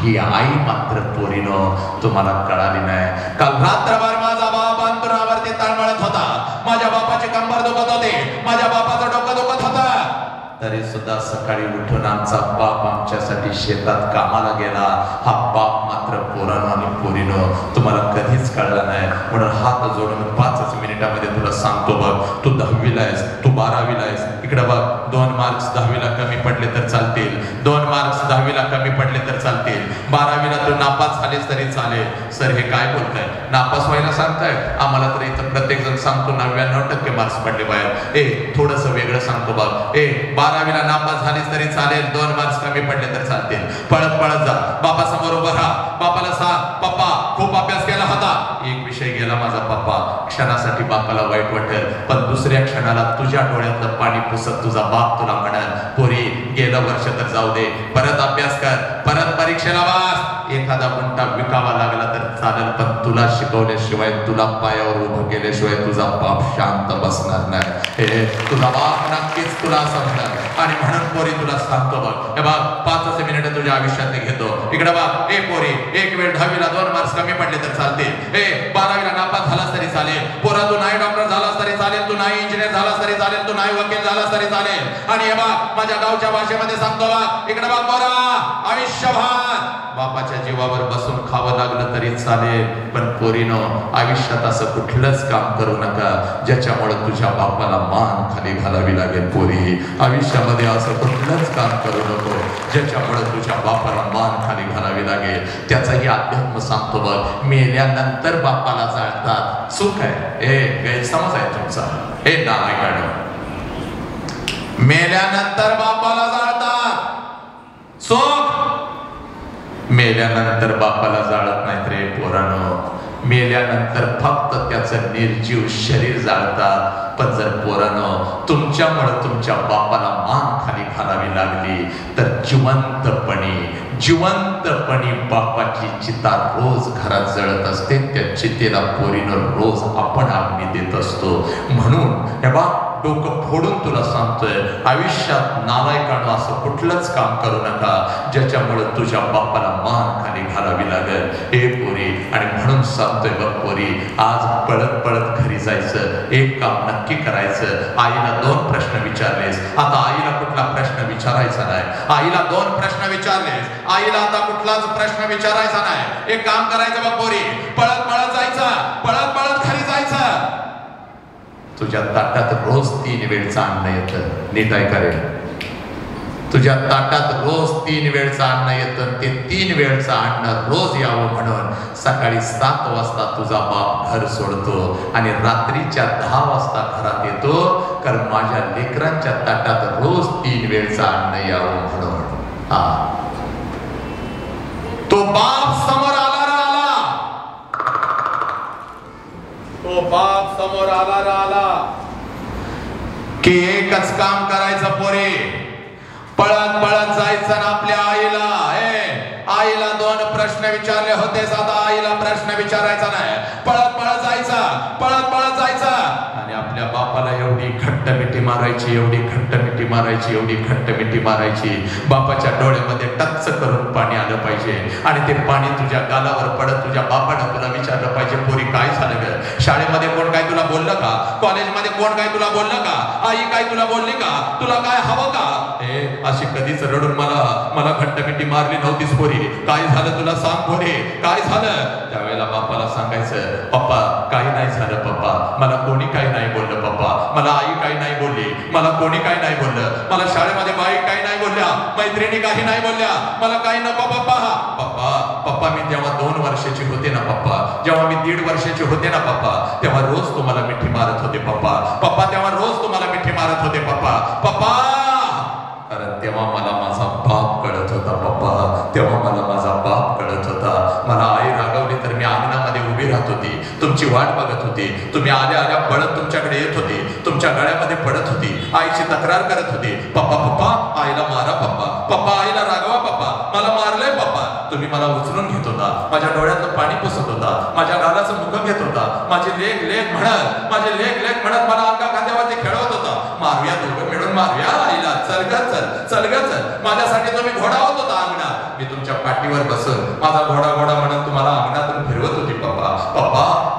ही आई मात्र पोरीनो तुम्हाला कळाली नाही. काल रात्रभर माझा बाप अंतरावरती तळमळत होता. माझ्या बापाची कंबर दुखत होते, माझ्या बापाचं डोकं दुखत होतं. तरी सुद्धा सकाळी उठून आमचा बाप आमच्यासाठी शेतात कामाला गेला. हा बाप मात्र पोरानो आणि पोरीनो तुम्हाला कधीच कळला नाही. म्हणून हात जोडून 5 मिनिटामध्ये तुला सांगतो बघ, तू 10वीला आहेस, तू 12वीला आहेस. इकडे बघ, 2 मार्क्स 10वीला कमी पडले तर चालतील, 2 मार्क्स 10वीला कमी पडले तर चालतील, 12वीला तू नापास झालीस तरी चालेल. सर हे काय बोलताय, नापास व्हायला सांगताय आम्हाला? तर इथं प्रत्येक जण सांगतो 99% मार्क्स पडले बाहेर. थोडस वेगळं सांगतो बघ, 12वीला नापास झालीस तरी चालेल, 2 मार्क्स कमी पडले तर चालतील. पळत पळत जा, बापा समोर उभं राहा, बापाला सांग, पप्पा खूप अभ्यास केला होता, एक विषय गेला माझा पप्पा. क्षणासाठी बापाला वाईट वाटेल, पण दुसऱ्या क्षणाला तुझ्या डोळ्यातलं पाणी पुसत तुझा बाप तुला म्हणाल, पोरी गेलं वर्ष तर जाऊ दे, परत अभ्यास कर, परत परीक्षेला वाच. एखादा गुंठा विकावा लागला तर चालेल, पण तुला शिकवल्याशिवाय, तुला पायावर उभं केल्याशिवाय तुझा बाप शांत बसणार नाही. तुझा बाप नक्कीच तुला समजणार. आणि म्हणून पोरी तुला सांगतो बघ, हे बघ 5 मिनिटं तुझ्या आयुष्यात घेतो. इकडे बघ, पोरी, एक वेळ 10वीला 2 मार्क्स कमी पडले तर चालतील, 12वीला नापास झालास तरी चालेल, पोरा तू नाही डॉक्टर झालास तरी चालेल, तू नाही इंजिनियर झालास तरी चालेल, तू नाही वकील झालास तरी चालेल. आणि हे बघ, माझ्या गावच्या भाषेमध्ये सांगतो बघ, इकडे बघ पोरा, आयुष्यभर बापाच्या जीवावर बसून खावं लागलं तरी चालेल, पण पोरीनो आयुष्यात असं कुठलंच काम करू नका ज्याच्यामुळे तुझ्या बापाला मान खाली घालावी लागेल. पोरी, आयुष्यामध्ये आयुष्यामध्ये असं कुठलंच काम करू नको ज्याच्यामुळे तुझ्या बापाला मान खाली घालावी लागेल. त्याचाही अध्यात्म सांगतो बघ. मेल्यानंतर बापाला जाळतात, चूक आहे, हे गैरसमज आहे तुमचा. हे नाही काढ, मेल्यानंतर बापाला जाळतात, चूक. मेल्यानंतर बापाला जाळत नाहीत रे पोरांनो. मेल्यानंतर फक्त त्याचं निर्जीव शरीर जाळतात. पण जर पोरांनो तुमच्यामुळे तुमच्या बापाला मान खाली घालावी लागली तर जिवंतपणी बापाची चिता रोज घरात जळत असते. त्या चितेला पोरीनं रोज आपण अग्नी देत असतो. म्हणून हे बा डोकं फोडून तुला सांगतोय, आयुष्यात नालायकानं असं कुठलंच काम करू नका ज्याच्यामुळे तुझ्या बापाला मान खाली घालावी लागेल. हे पोरी, आणि म्हणून सांगतोय बघ पोरी, आज पळत पळत घरी जायचं, एक काम नक्की करायचं. आईला 2 प्रश्न विचारलेस, आता आईला कुठला प्रश्न विचारायचा नाही. आईला 2 प्रश्न विचारलेस, आईला आता कुठलाच प्रश्न विचारायचा नाही. एक काम करायचं बघ पोरी, पळत पळत जायचं, पळत पळत घरी जायचं. तुझ्या ताटात रोज 3 वेळचं अन्न येतं. नीट ऐका रे, तुझ्या ताटात रोज 3 वेळचं अन्न येतं. ते 3 वेळचं अन्न रोज यावं म्हणून सकाळी 7 वाजता तुझा बाप घर सोडतो आणि रात्रीच्या 10 वाजता घरात येतो, कारण माझ्या लेकरांच्या ताटात रोज 3 वेळचं अन्न यावं म्हणून. हा, तो बाप समोर आला, तो बाप समोर आला की एकच काम करायचं पोरे, पळत पळत जायचं ना आपल्या आईला. आईला 2 प्रश्न विचारले होते, आता आईला प्रश्न विचारायचा नाही. पळत पळत जायचं, पळत पळत जायचं आणि आपल्या बापाला एवढी घट्ट मिठी मारायची, एवढी घट्ट मिठी मारायची, एवढी घट्ट मिठी मारायची, बापाच्या डोळ्यामध्ये टच करून पाणी आलं पाहिजे. आणि ते पाणी तुझ्या गालावर पडत तुझ्या बापानं तुला विचारलं पाहिजे, पोरी काय झालं ग? शाळेमध्ये कोण काय तुला बोललं का? कॉलेजमध्ये कोण काय तुला बोललं का? आई काय तुला बोलली का? तुला काय हवं का? अशी कधीच रडून मला घट्ट मिठी मारली नव्हतीस पोरी. काय झालं तुला सांग पोरी, काय झालं? त्यावेळेला बापाला सांगायचं, पप्पा काही नाही झालं पप्पा, मला कोणी काही नाही बोललं पप्पा, मला आई काही नाही बोलली, मला कोणी काही नाही बोललं, मला शाळेमध्ये बाई काही नाही बोलल्या, मैत्रिणी काही नाही बोलल्या, मला काही नको पप्पा. पप्पा मी जेव्हा 2 वर्षाची होते ना पप्पा, जेव्हा मी 1.5 वर्षाची होते ना पप्पा, तेव्हा रोज तुम्हाला मिठी मारत होते पप्पा, तेव्हा रोज तुम्हाला मिठी मारत होते पप्पा. कारण तेव्हा मला माझा बाप कळत होता पप्पा, तेव्हा मला माझा बाप कळत होता. मला आई रागवली तर मी अंगणामध्ये उभी राहत होती, तुमची वाट बघत होती. तुम्ही आल्या पळत तुमच्याकडे येत होती, तुमच्या गळ्यामध्ये पडत होती, आईची तक्रार करत होती, पप्पा आईला मारा पप्पा आईला रागवा पप्पा, मला मारलंय पप्पा. तुम्ही मला उचलून घेत होता, माझ्या डोळ्यातलं पाणी पुसत होता, माझ्या गालाचं मुख घेत होता, माझी लेक म्हणत मला अंगा खांद्यावरती खेळवत होता. मारूया, दोघं मिळून मारूया आईला, चल ग चल. माझ्यासाठी तुम्ही घोडा होत होता अंगणात, मी तुमच्या पाठीवर बसून माझा घोडा म्हणून तुम्हाला अंगणातून फिरवत होती पप्पा.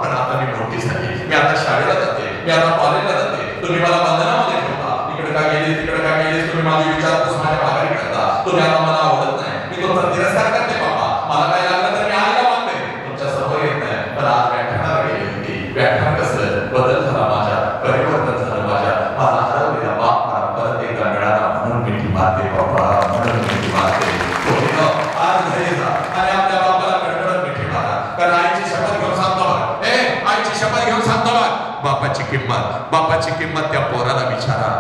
पण आता मी मोठी झाली, मी आता शाळेला जाते, मी आता कॉलेजला जाते, तुम्ही मला बंधनामध्ये ठेवता. इकडे का गेली तिकडे का गेली, तुम्ही माझी विचारपूस माझ्या माघारी करता. तुम्ही आता मला आवडत नाही, मी तुमचा तिरस्कार करते पप्पा. मला काय लागलं तर मी आईला मागते, तुमच्या समोर येत नाही. पण आज व्याख्यानाला गेली होती, व्याख्यान कसलं बदल झाला माझ्या, परिवर्तन झालं माझ्या. मला हरवलेला बाप मला परत एकदा मिळाला म्हणून मिठी मारते पप्पा, म्हणून मिठी मारते. आज घरी जा आणि आपल्या बापाला कडकडत मिठी मारा. कारण आईची शपथ घेऊन सांगतो बघ, आईची शपथ घेऊन सांगतो बघ, बापाची किंमत त्या पोराला विचारा.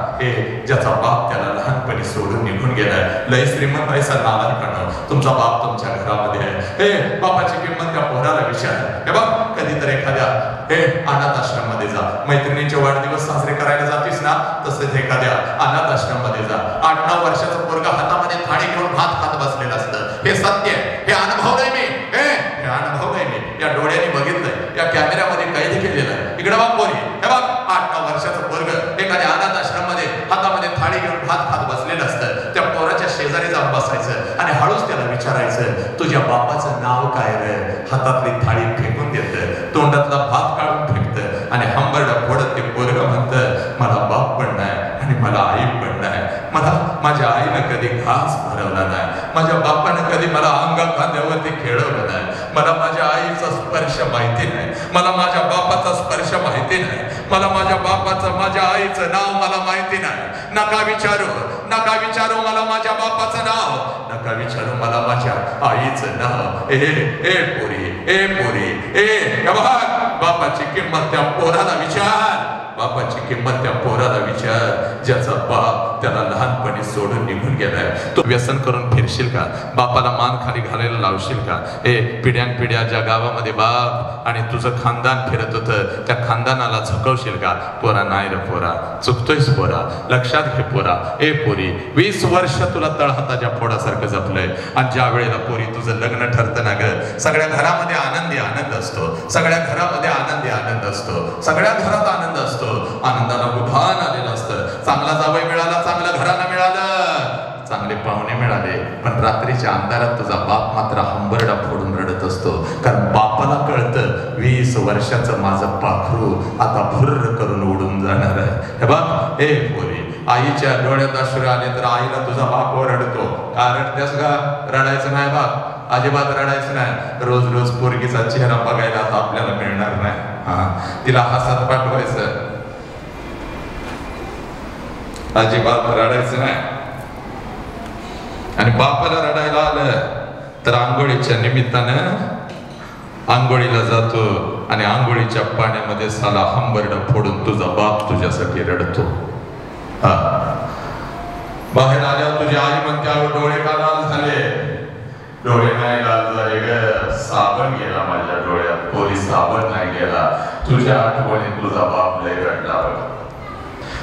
ज्याचा बाप त्याला लहानपणी सोडून निघून गेलाय, लय श्रीमंत पैसा नालायकानं तुमचा बाप तुमच्या घरामध्ये आहे. बापाची किंमत त्या पोराला विचार. हे बघ, कधीतरी एखाद्या अनाथ आश्रम मध्ये जा, मैत्रिणींचे वाढदिवस साजरे करायला जातीस ना, तसेच एखाद्या अनाथ आश्रम मध्ये जा. 8-9 वर्षाचं पोरगा हातामध्ये थाळी घेऊन भात खात बसलेलं असतं. हे सत्य आहे, हे अनुभवलंय मी, हे अनुभवलंय मी, या डोळ्याने बघितलंय, या कॅमेऱ्यामध्ये कैद केलेलं आहे. इकडे बघ पोरी, हे बघ 8-9 वर्षाचं पोरग एखाद्या अनाथ आश्रमामध्ये हातामध्ये थाळी घेऊन भात खात बसलेलं असतं. त्या पोराच्या शेजारी जाऊन बसायचं आणि हळूच त्याला विचारायचं, तुझ्या बापाचं नाव काय रे? हातातली थाळी फेकून देतं, तोंडातला भात काढून फेकतं आणि हंबरडा फोडत ते पोरग म्हणतं, मला बाप पण नाही आणि मला आई पण नाही. मला माझ्या आईनं कधी घास भरवला नाही, माझ्या बापानं कधी मला अंगा खांद्यावरती खेळवलं नाही. मला माझ्या आईचा स्पर्श माहिती नाही, मला माझ्या बापाचा स्पर्श माहिती नाही, मला माझ्या बापाचं माझ्या आईचं नाव मला माहिती नाही. नका विचारू, नका विचारू मला माझ्या बापाचं नाव, नका विचारू मला माझ्या आईचं नाव. ए पोरी, ए पोरी, ए बघ, बापाची किंमत त्या पोराला विचार, बापाची किंमत त्या पोराला विचार, ज्याचा बाप त्याला लहानपणी सोडून निघून गेलाय. तो व्यसन करून फिरशील का? बापाला मान खाली घालायला लावशील का? पिढ्यान पिढ्या ज्या गावामध्ये बाप आणि तुझं खानदान फिरत होतं त्या खानदानाला झुकवशील का? पोरा नाही रे पोरा, चुकतोयस पोरा, लक्षात घे पोरा. ए पोरी, 20 वर्ष तुला तळहाताच्या फोडासारखं जपलंय आणि ज्या वेळेला पोरी तुझं लग्न ठरतं ना ग, सगळ्या घरामध्ये आनंदी आनंद असतो, सगळ्या घरामध्ये आनंदी आनंद असतो, सगळ्या घरात आनंद असतो, आनंदाला उधाण आलेलं असतं. चांगला जावई मिळाला, चांगलं घराला मिळालं, चांगले पाहुणे मिळाले, पण रात्रीच्या अंधारात तुझा बाप मात्र हंबरडा फोडून रडत असतो. कारण बापाला कळतं 20 वर्षाचं माझं पाखरू आता भुर्र करून उडून जाणार आहे. हे बघ, ए पोरी, आईच्या डोळ्यात अश्रू आले तर आईला तुझा बाप ओरडतो. का रडतेस का? रडायचं नाही बाप, अजिबात रडायचं नाही. रोज रोज पोरगीचा चेहरा बघायला आता आपल्याला मिळणार नाही. तिला हसत पाठवायचं, अजिबात रडायचं नाही. आणि बापाला रडायला आलं तर आंघोळीच्या निमित्तानं आंघोळीला जातो आणि आंघोळीच्या पाण्यामध्ये साला हंबरडा फोडून तुझा बाप तुझ्यासाठी रडतो. बाहेर आल्यावर तुझी आई म्हणते, डोळे का लाल झाले? डोळे नाही लाल झाले ग, साबण गेला माझ्या डोळ्यात. पोरी, साबण नाही गेला, तुझ्या आठवणी तुझा बाप लय रडला.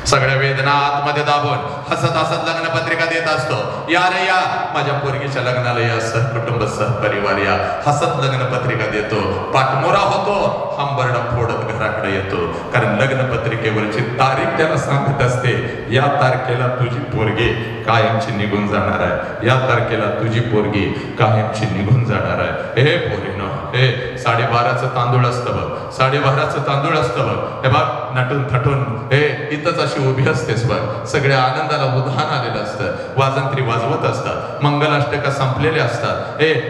सगळ्या वेदना आतमध्ये दाबून हसत हसत लग्न पत्रिका देत असतो. या रे या, माझ्या पोरगीच्या लग्नाला या, सहकुटुंब सहपरिवार या. हसत लग्न पत्रिका देतो, पाठमोरा होतो, हंबरडा फोडत घराकडे येतो. कारण लग्न पत्रिकेवरची तारीख त्याला सांगत असते, या तारखेला तुझी पोरगी कायमची निघून जाणार आहे, या तारखेला तुझी पोरगी कायमची निघून जाणार आहे. हे पोरीनो, हे 12.5चं तांदूळ असतं बघ, 12.5चं तांदूळ असतं बघ. हे बघ, नटून थटून हे इथंच अशी उभी असतेस बघ. सगळ्या आनंदाला उधाण आलेलं असतं, वाजंत्री वाजवत असतात, मंगलाष्टका संपलेले असतात.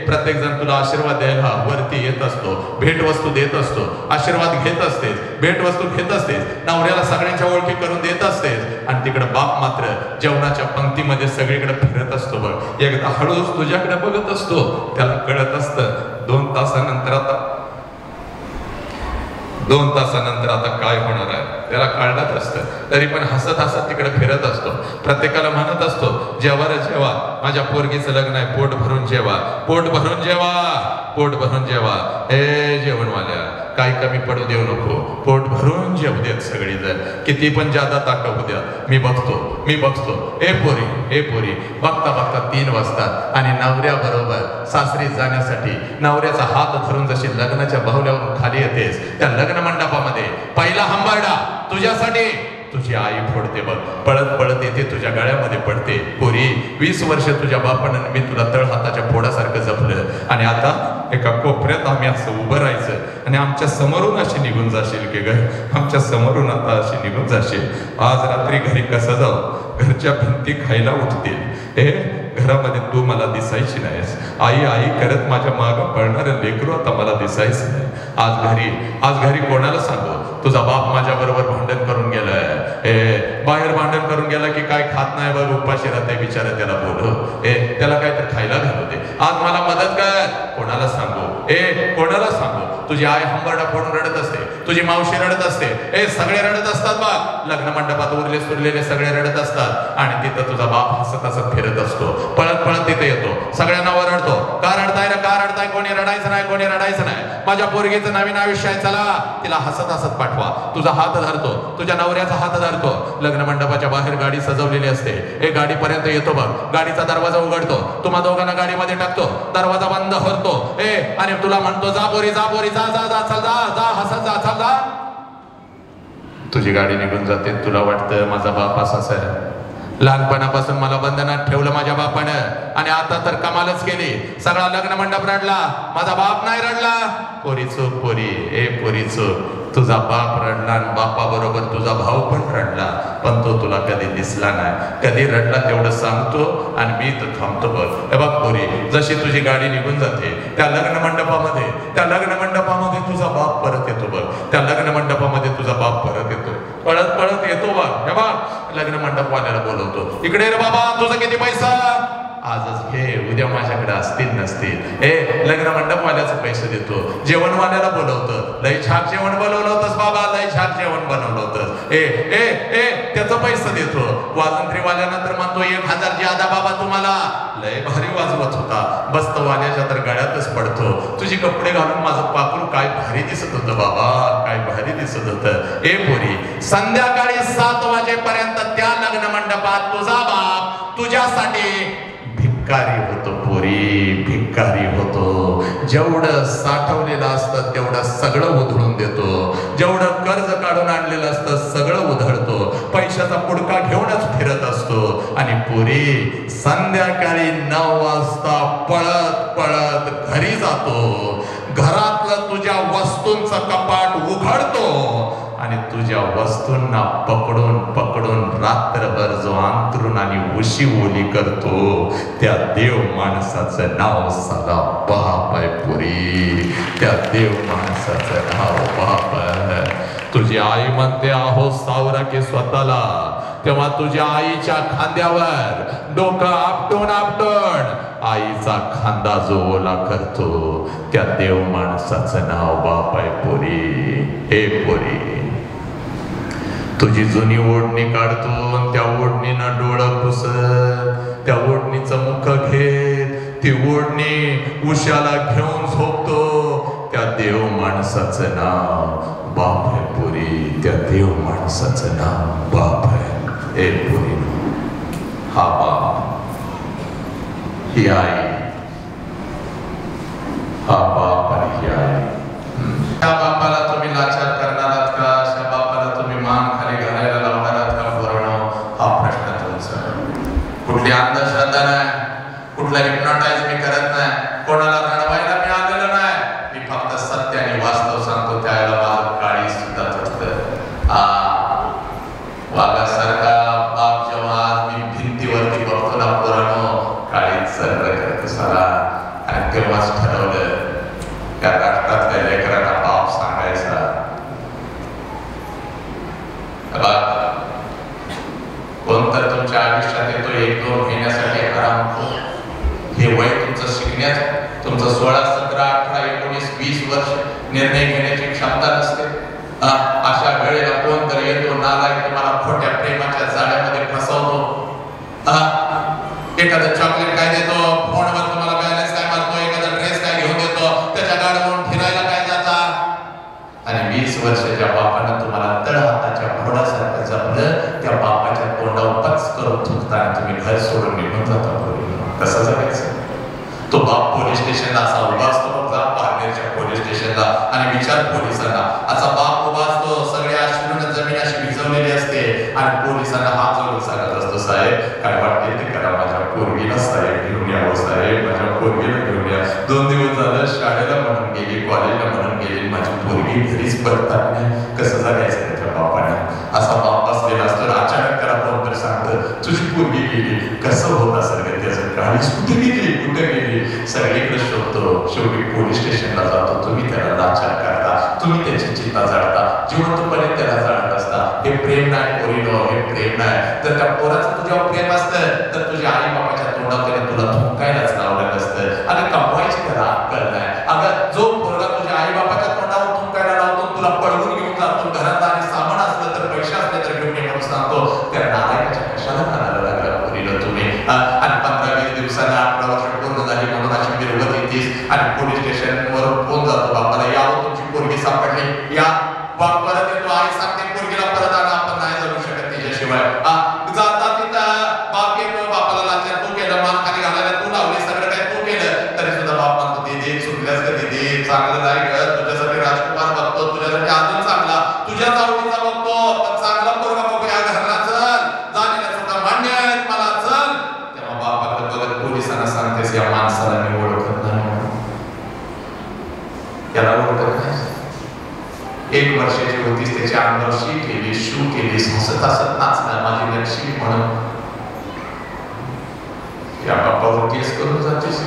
प्रत्येक जण तुला आशीर्वाद द्यायला वरती येत असतो, भेटवस्तू देत असतो, आशीर्वाद घेत असतेस, भेटवस्तू घेत असतेस, नवऱ्याला सगळ्यांच्या ओळखी करून देत असतेस. आणि तिकडे बाप मात्र जेवणाच्या पंक्तीमध्ये सगळीकडे फिरत असतो बघ. एकदा हळूच तुझ्याकडे बघत असतो, त्याला कळत असतं 2 तासानंतर आता काय होणार आहे, त्याला कळत असतं. तरी पण हसत हसत तिकडे फिरत असतो. प्रत्येकाला म्हणत असतो, जेवा रे जेवा, माझ्या पोरगीचं लग्न आहे, पोट भरून जेवा, पोट भरून जेवा, पोट भरून जेवा. हे जेवणवाल्या, काही कमी पडू देऊ नको, पोट भरून जेवू देत सगळीजण, किती पण जादा ताकद द्या. मी बघतो. ए पोरी, बघता बघता 3 वाजतात आणि नवऱ्याबरोबर सासरी जाण्यासाठी नवऱ्याचा हात धरून जशी लग्नाच्या बाहुल्यावरून खाली येतेस, त्या लग्न मंडपामध्ये पहिला हंबरडा तुझ्यासाठी तुझी आई फोडते बघ. पळत पळत येते, तुझ्या गळ्यामध्ये पडते. पोरी, 20 वर्ष तुझ्या बापानं मी तुला तळहाताच्या फोडासारखं जपलं आणि आता एका कोपऱ्यात आम्ही असं उभं राहायचं आणि आमच्या समोरून अशी निघून जाशील की ग, आमच्या समोरून आता अशी निघून जाशील. आज रात्री घरी कसं जाऊ? घरच्या भिंती खायला उठतील. घरामध्ये तू मला दिसायची नाहीस. आई करत माझ्या मागं पळणारं लेकरू आता मला दिसायचं नाही. आज घरी कोणाला सांगू? तुझा बाप माझ्या बरोबर भांडण करून गेलाय. बाहेर भांडण करून गेला की काय खात नाही बघ, उपाशी राहते बिचारा. त्याला बोलव, त्याला काय तर खायला घालू दे. आज मला मदत कर. कोणाला सांगू? कोणाला सांगू? तुझी आई हंबरडा फोडून रडत असते, तुझी मावशी रडत असते, सगळे रडत असतात बघ. लग्न मंडपात उरले सुरलेले सगळे रडत असतात आणि तिथं तुझा बाप हसत हसत फिरत असतो. पळत पळत तिथे येतो, सगळ्यांना ओरडतो, का रडताय ना, का रडताय? कोणी रडायचं नाही. माझ्या पोरगीचं नवीन आयुष्य आहे, चला तिला हसत हसत पाठवा. तुझा हात धरतो, तुझ्या नवऱ्याचा हात धरतो. लग्न मंडपाच्या बाहेर गाडी सजवलेली असते. गाडीपर्यंत येतो बघ, गाडीचा दरवाजा उघडतो, तुम्हा दोघांना गाडीमध्ये टाकतो, दरवाजा बंद होतो आणि तुला म्हणतो, जा पोरी, जा पोरी, जा जा जा, चल जा, हसत जा, चल जा. तुझी गाडी निघून जाते. तुला वाटतं माझा बाप असाच आहे, लहानपणापासून मला बंधनात ठेवलं माझ्या बापानं आणि आता तर कमालच केली. सगळा लग्न मंडप रडला, माझा बाप नाही रडला. पोरी चूक पोरी, पोरी चूक. तुझा बाप रडला आणि बापाबरोबर तुझा भाऊ पण रडला, पण तो तुला कधी दिसला नाही. कधी रडला तेवढं सांगतो आणि मी तर थांबतो बघ. हे बघ पोरी, जशी तुझी गाडी निघून जाते त्या लग्न मंडपामध्ये तुझा बाप परत येतो बघ. त्या लग्न मंडपामध्ये तुझा बाप परत येतो, पळत पळत येतो बघ. हे बघ, लग्न मंडपवाल्याला बोलवतो, इकडे रे बाबा तुझं किती पैसा, आजच घे उद्या माझ्याकडे असतील नसतील, लग्न मंडपवाल्याचे पैसे देतो, जेवणवाल्याला बोलवतं, लय छाक जेवण बनवलं होतंस बाबा, लय छाक जेवण बनवलं होतं, त्याचं पैसे देतो, वाजंत्रीवाल्याला तर म्हणतो 1000 ज्यादा बाबा तुम्हाला, लय भारी वाजवत होता, बस्तवाल्याच्या तर गळ्यातच पडतो, तुझे कपडे घालून माझं पाकूर काय भारी दिसत होतं बाबा, काय भारी दिसत होतं. पोरी, संध्याकाळी 7 वाजेपर्यंत त्या लग्न मंडपात तुझा बाप तुझ्यासाठी भिकारी होतो पोरी, भिकारी होतो. जेवढं साठवलेलं असतं तेवढं सगळं उधळून देतो, जेवढं कर्ज काढून आणलेलं असतं सगळं उधळतो, पैशाचा पुडका घेऊनच फिरत असतो. आणि पोरी संध्याकाळी 9 वाजता पळत पळत घरी जातो, घरातलं तुझ्या वस्तूंचं कपाट उघडतो आणि तुझ्या वस्तूंना पकडून पकडून रात्रभर जो अंतरून आणि उशी ओली करतो त्या देव माणसाचं नाव साधा बाप आहे पुरी, त्या देव माणसाचं नाव बाप आहे. तुझी आई म्हणते आहो सावरा की स्वतःला, तेव्हा तुझ्या आईच्या खांद्यावर डोकं आपटून आपटून आईचा खांदा जो ओला करतो त्या देव माणसाचं नाव बाप आहे पोरी. हे पोरी, तुझी जुनी ओढणी काढतो, त्या ओढणीनं डोळं पुसत, त्या ओढणीचं मुख घेत, ती ओढणी उशाला घेऊन झोपतो, त्या देव माणसाचं नाव बाप आहे पोरी, त्या देव माणसाचं नाव बाप आहे. हे पोरी, हा बाप, ही आई, हा बाप आणि ही आई. त्या बापाला तुम्ही लाचार करणार आहात का? अशा बापाला तुम्ही मान खाली घालायला लावणार आहात का? पोरांनो, हा प्रश्न तुमचा. कुठली अंधश्रद्धा नाही, कुठला हिप्नोटाइज मी करत नाही, कोणाला रडवायला मी आलेलो नाही, मी फक्त सत्य आणि वास्तव सांगतो. त्यावेळेला माझं काळी सुद्धा वाघासारखा बाप जेव्हा मी भिंतीवरती बघतो ना पोरांनो, काळी सर्व करतो साला. आणि तेव्हाच ठरवलं त्या राष्ट्रातल्या लेकरांना बाप सांगायचा. कोणतर तुमच्या आयुष्यात येतो 1-2 महिन्यासाठी आराम, हे वय तुमचं शिकण्याचं, तुमचं 16, 17, 18, 19, 20 वर्ष निर्णय घेण्याची क्षमता नसते. अशा वेळेला कोणतरी येतो नालायक तुम्हाला खोट्या प्रेमाच्या जाळ्यामध्ये फसवतो. एखादं चॉकलेट काय देतो, फोनवर तुम्हाला बॅलन्स काय मारतो, एखादा ड्रेस काय घेऊन देतो, त्याच्या गाडीवरून फिरायला काय जाता. आणि 20 वर्षाच्या बापानं तुम्हाला तळहाताच्या घोडासारखं जपलं, त्या बापाच्या तोंडावर पच करून थुकताना तुम्ही घर सोडून निघून जाता. कसं जगायचं? तो बाप पोलीस स्टेशनला असा उभा असतो बघा, पारनेरच्या पोलीस स्टेशनला, आणि विचार पोलिसांना, असा बाप उभा असतो, सगळे अश्रूनं जमीन अशी भिजवलेली असते, आणि पोलिसांना हात जोडून सांगत असतो, साहेब काय वाटते ते करा, माझ्या पोरगीला साहेब घेऊन यावं, साहेब माझ्या पोरगीला घेऊन या. 2 दिवस झालं शाळेला म्हणून गेली, कॉलेजला म्हणून गेली, माझी पोरगी घरीच परतात नाही. कसं जगायचं त्याच्या बापाने? असा बाप असलेला असतो, अचानक त्याला कोणतरी सांगतं तुझी पोरगी गेली. कसं होत असेल का त्याचं? काळीच कुठे गेली, कुठे गेली, सगळीकडे शोधतो, शेवटी पोलीस स्टेशनला जातो. तुम्ही त्याला लाचार करता, तुम्ही त्याची चिंता जाळता, जिवंतपणे त्याला जाळत असता. हे प्रेम नाही पोरीनो, हे प्रेम नाही. तर त्या पोराचं तुझ्यावर प्रेम असतं तर तुझ्या आई बाबाच्या तोंडात त्याने तुला थुंकायलाच लावलं नसतं. अगं कमवायची त्याला अक्कल नाही. अगं जो पोरगा तुझ्या आई बाबाच्या तोंडावर थुंकायला लावतो, तुला पळवून घेऊन जातो, घरात आणि सामान असलं तर पैसे असले तर घेऊन येऊन सांगतो, त्या नालायकाच्या कशाला कानाला लागला पोरीनो तुम्ही? आणि 15-20 दिवसांना 18 वर्ष पूर्ण झाली म्हणून अशी मिरवत येतीस आणि पोलीस स्टेशनवर फोन जातो बापाला, यावं तुमची पोरगी सापडली, या. बाप परत येतो, आई सांगते पोरगीला परत आणा, आपण नाही जगू शकत तिच्याशिवाय. जाता तिथं बाप येतो, बापाला लाचार तू केलं, मान खाली घालायला तू लावली, सगळं काय तू केलं, तरी सुद्धा बाप म्हणतो दीदी चुकल्यास का दीदी, चांगलं नाही ग, तुझ्यासाठी राजकुमार बघतो, तुझ्यासाठी अजून चांगला, तुझ्या आवडीचा बघतो, पण चांगला पोरगा बघूया, घरला चल, झालेल्या चुका मान्य आहेत मला, चल. तेव्हा बापाकडे बघत पोलिसांना सांगतेस या माणसाला मी ओळखत नाही, याला ओळखत नाही. 1 वर्षाची होतीस, त्याच्या अंगावर शी केली, शू केलीस, हसत हसत नाचला माझी लक्ष्मी म्हणून. या बापावर केस करून जातेस.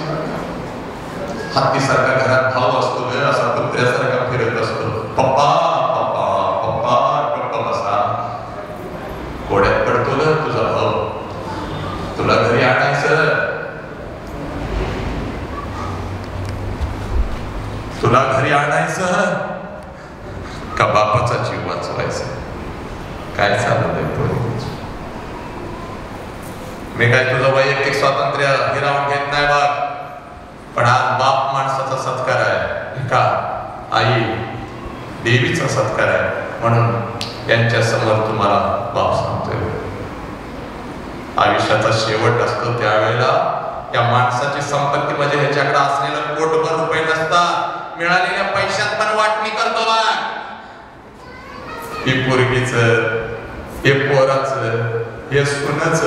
हत्तीसारखा घरात भाव असतो ग, असा कुत्र्यासारखा फिरत असतो, पप्पा पप्पा पप्पा, गप्पा बसा. घोड्यात पडतो ग तुझा आणायचं, तुला घरी आणायचं का बापाचा जीव वाचवायचा? काय चाललंय पोरी? मी काय तुझं वैयक्तिक स्वातंत्र्य हिरावून घेत नाही बघ, पण आज बाप माणसाचा सत्कार आहे का? आई देवीचा सत्कार आहे, म्हणून त्यांच्या समोर तुम्हाला बाप सांगतोय. आयुष्याचा शेवट असतो त्यावेळेला त्या माणसाची संपत्ती म्हणजे ह्याच्याकडे असलेलं कोटभर रुपये नसतात, मिळालेल्या पैशात पण वाटणी करतो बा. हे पोरगीच, हे पोराच, हे सुनच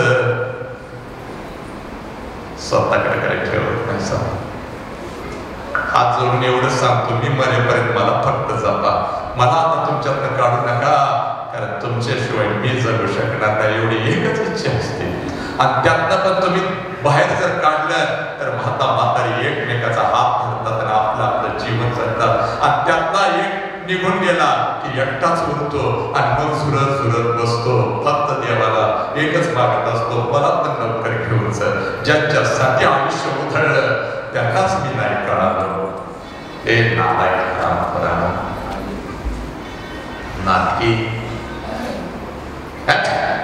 स्वतःकडे काही ठेवत नाही. हात जोडून एवढंच सांगतो, मी मरेपर्यंत मला फक्त जपा, मला आता तुमच्यातनं काढू नका, कारण तुमच्याशिवाय मी जगू शकणार नाही, एवढी एकच इच्छा असते. आणि त्यातनं पण तुम्ही बाहेर जर काढलं तर म्हाता म्हातारी एकमेकाचा हात धरतात आणि आपलं आपलं जीवन जगतात. आणि त्यातला एक निघून गेला की एकटाच उरतो आणि मग झुरत झुरत बसतो. फक्त देवाला एकच मागत असतो, मला पण लवकर घेऊन चल. ज्यांच्यासाठी आयुष्य उधळलं त्यांनाच मी नाही कळालो. हे नालायक नाटकी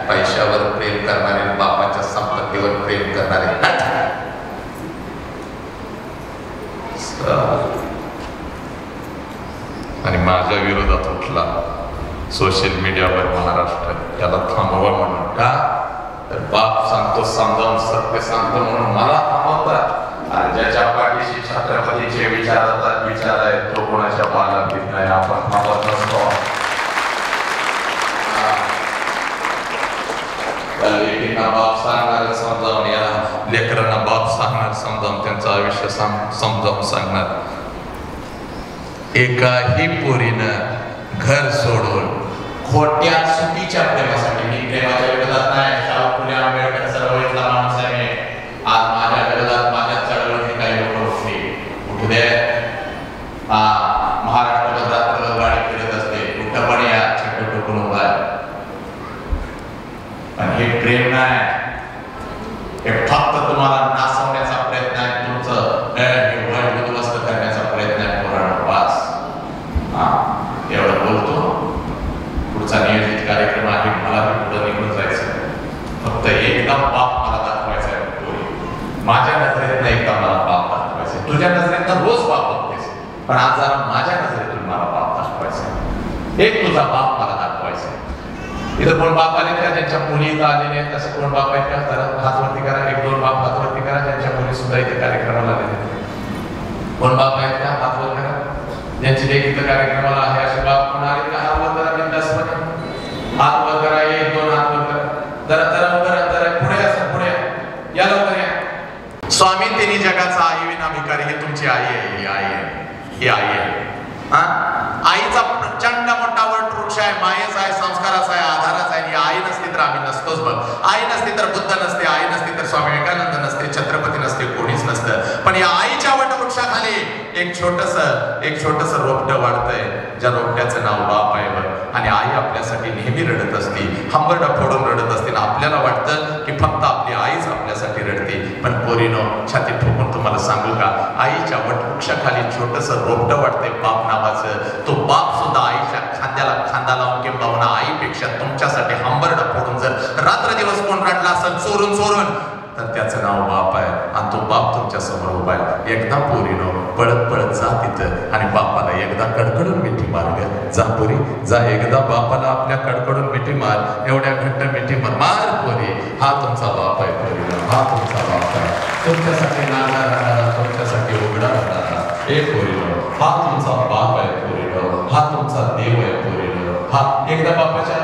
पैशावर प्रेम करणारे, बापाच्या संपत्तीवर प्रेम करणारे. आणि माझ्या विरोधात उठला सोशल मीडियावर महाराष्ट्र, त्याला थांबवा म्हणून. का तर बाप सांगतो समजावून, सत्य सांगतो म्हणून मला थांबवतात. आणि ज्याच्या पाठीशी छत्रपतीचे विचार आहे तो कोणाच्या पालात घेत नाही, आपण थांबत नसतो. लेकींना बाप सांगणार समजावून, या लेकरांना बाप सांगणार समजावून, त्यांचं आयुष्य समजावून सांगणार. एकाही पोरीनं घर सोडून खोट्या चुकीच्या प्रेमासाठी, मी प्रेमाच्या विरोधात नाही, शाहू फुले आंबेडकर चळवळीतला माणूस आहे. आज माझ्या विरोधात माझ्या चळवळीत काही लोक उठू दे. महाराष्ट्रात रात्रभर गाडी फिरत असते, कुठं पण या छट टोकून उभा आहे. पण हे प्रेम नाही, हे फक्त तुम्हाला नाचवण्याचा प्रयत्न आहे, तुमचं उद्ध्वस्त करण्याचा प्रयत्न आहे. पोरांनो वाच, एवढं बोलतो. पुढचा नियोजित कार्यक्रम आहे, मला पुढे निघून जायचं. फक्त एकदा बाप मला दाखवायचा आहे. माझ्या नजरेतनं एकदा मला बाप दाखवायचं. तुझ्या नजरेतनं रोज बाप बघतेस, पण आज जरा माझ्या नजरेतून मला बाप दाखवायचा. एक तुझा बाप मला दाखवायचा. इथं कोण बाप आले का ज्यांच्या मुली इथं आलेले आहेत? असं कोण बाप आहेत का? जरा हातवरती करा. एक दोन बाप हातवरती करा ज्यांच्या मुली सुद्धा इथे कार्यक्रमाला आलेले आहेत. कोण बाप आहेत का? हातवर करा. ज्यांची लेक इथं कार्यक्रमाला आहे असे बाप कोण आले का? हातवर करा. बिनधास्तपणे हातवर करा. एक दोन हातवर करा. जरा जरा उभं जरा पुढे असं पुढे या, लवकर या. स्वामी तिन्ही जगाचा आई विना भिकारी, ही तुमची आई आहे. ही आई आहे, ही आई आहे. आईचा प्रचंड मोठा वटवृक्ष आहे, मायेचा आहे, संस्काराचा आहे, आधाराचा आहे. आई नसती तर आम्ही नसतोच बघ. आई नसती तर बुद्ध नसते, आई नसती तर स्वामी विवेकानंद नसते, छत्रपती नसते, कोणीच नसतं. पण या आईच्या वटवृक्षाखाली एक छोटस रोपटं वाढतंय, ज्या रोपट्याचं नाव बाप आहे बघ. आणि आई आपल्यासाठी नेहमी रडत असते, हंबरडा फोडून रडत असते. आपल्याला वाटतं की फक्त आपली आईच आपल्यासाठी रडते, पण पोरीनो छाती ठोकून तुम्हाला सांगू का, आईच्या वटवृक्षाखाली छोटस रोपटं वाटतंय बाप नावाचं. तो बाप सुद्धा आईच्या खांद्याला खांदा लावून किंबहुना आईपेक्षा तुमच्यासाठी हंबरडा फोडून जर रात्र दिवस कोण रडला असेल चोरून तर त्याचं नाव बाप आहे. आणि तो बाप तुमच्या समोर उभा आहे. एकदा पोरीनो पळत पळत जा तिथं आणि बापाला एकदा कडकडून मिठी मार. जा पोरी जा, एकदा बापाला आपल्या कडकडून मिठी मार. एवढ्या घट्ट मिठी मार पोरी. हा तुमचा बाप आहे पोरीनो, हा तुमचा बाप आहे. तुमच्यासाठी नागा राहणारा, तुमच्यासाठी उघडा राहणारा. हे पोरीनो हा तुमचा बाप आहे पोरीनो, हा तुमचा देव आहे पोरीनो. हा एकदा बापाच्या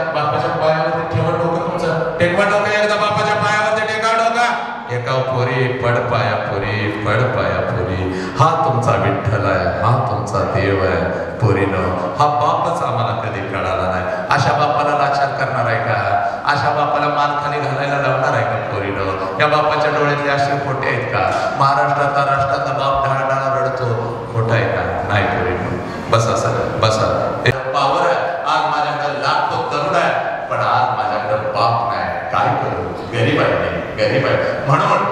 पायावरती ठेवा डोकं तुमचं, टेकवा डोकं. एकदा बापाच्या पायावरती टेका डोकं. एका पोरी पड पाया पोरी, पड पाया पोरी. हा तुमचा विठ्ठल आहे, हा तुमचा देव आहे पोरीनो. हा बापच आम्हाला कधी कळाला नाही. अशा बापाला लाचार करणार आहे का? अशा बापाला मान खाली घालायला लावणार आहे का पोरीनो? या बापाच्या डोळ्यातले असे खोटे आहेत का? राष्ट्रातला बाप ढाळढाळा रडतो, खोटा आहे का? नाही पोरीनो. बसा सर बसा. पावर आहे. आज माझ्याकडे लाखो तरुण आहे, पण आज माझ्याकडे बाप नाही. काय करू? गरीब आहे, गरीब आहे. म्हणून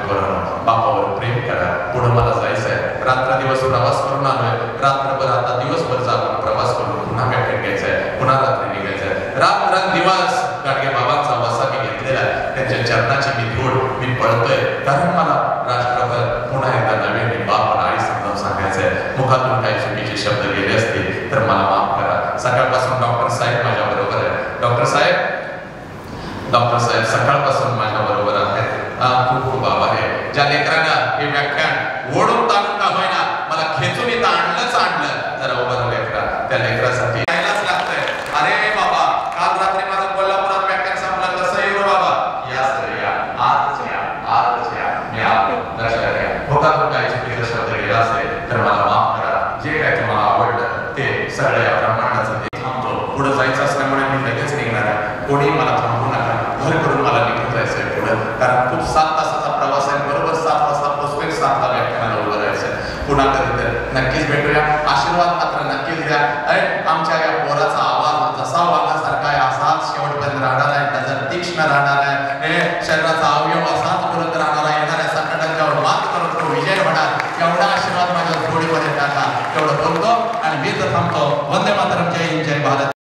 पोरांनो, बापावर प्रेम करा. पुढे मला जायचंय. रात्र दिवस प्रवास करून आलोय. रात्रभर आता दिवसभर जागून प्रवास करून पुन्हा मेट्रिक घ्यायचंय, पुन्हा रात्री निघायचंय. रात्रंदिवस गाडगे बाबांचा वसा मी घेतलेला आहे. त्यांच्या चरणाची मी धूळ मी पळतोय, कारण मला राष्ट्रभर पुन्हा एकदा नव्याने बाप आणि आई समजावून सांगायचंय. मुखातून काही चुकीचे शब्द गेले असतील तर मला माफ करा. सकाळपासून डॉक्टर साहेब माझ्या बरोबर आहे. डॉक्टर साहेब सकाळपासून माझ्या बरोबर आहेत. खूप खूप आभार आहे. ज्या लेकरांना हे व्याख्यान ओढून ताणून का होईना मला खेचून इथं आणलं जरा उभं लेकरा, त्या लेकरासाठी यायलाच लागतंय. अरे बाबा, काल रात्री माझं कोल्हापुरात व्याख्यान संपलं, कसं येऊ बाबा? या सर या, आजच या. मी लक्षात घ्या. मुखातून काही चुकीचा शब्द गेला असेल तर मला माफ करा. जे काय तुम्हाला आवडलं ते सगळं या ब्रह्मांडाचं ते थांबतो. पुढे जायचं असल्यामुळे मी लगेच निघणार आहे. कोणी मला थांबवू नका. घर करून मला निघून जायचंय पुढं, कारण खूप 7 तासाचा प्रवास आहे. बरोबर 7 वाजता पोहोचतोय, 7ला व्याख्यानाला उभं राहायचंय. पुन्हा कधी नक्कीच भेटूया. आशीर्वाद मात्र नक्कीच द्या. अरे आमच्या या पोराचा आवाज जसा वाघासारखा आहे असाच शेवटपर्यंत राहणार आहे. नजर तीक्ष्ण राहणार आहे. शरीराचा अवयव असाच बोलत राहणार आहे. येणाऱ्या संकटांच्यावर मात करून तो विजय होणार. एवढा आशीर्वाद माझ्या जोडीमध्ये टाका. एवढं बोलतो आणि मी तर थांबतो. वंदे मातरम. जय हिंद, जय भारत.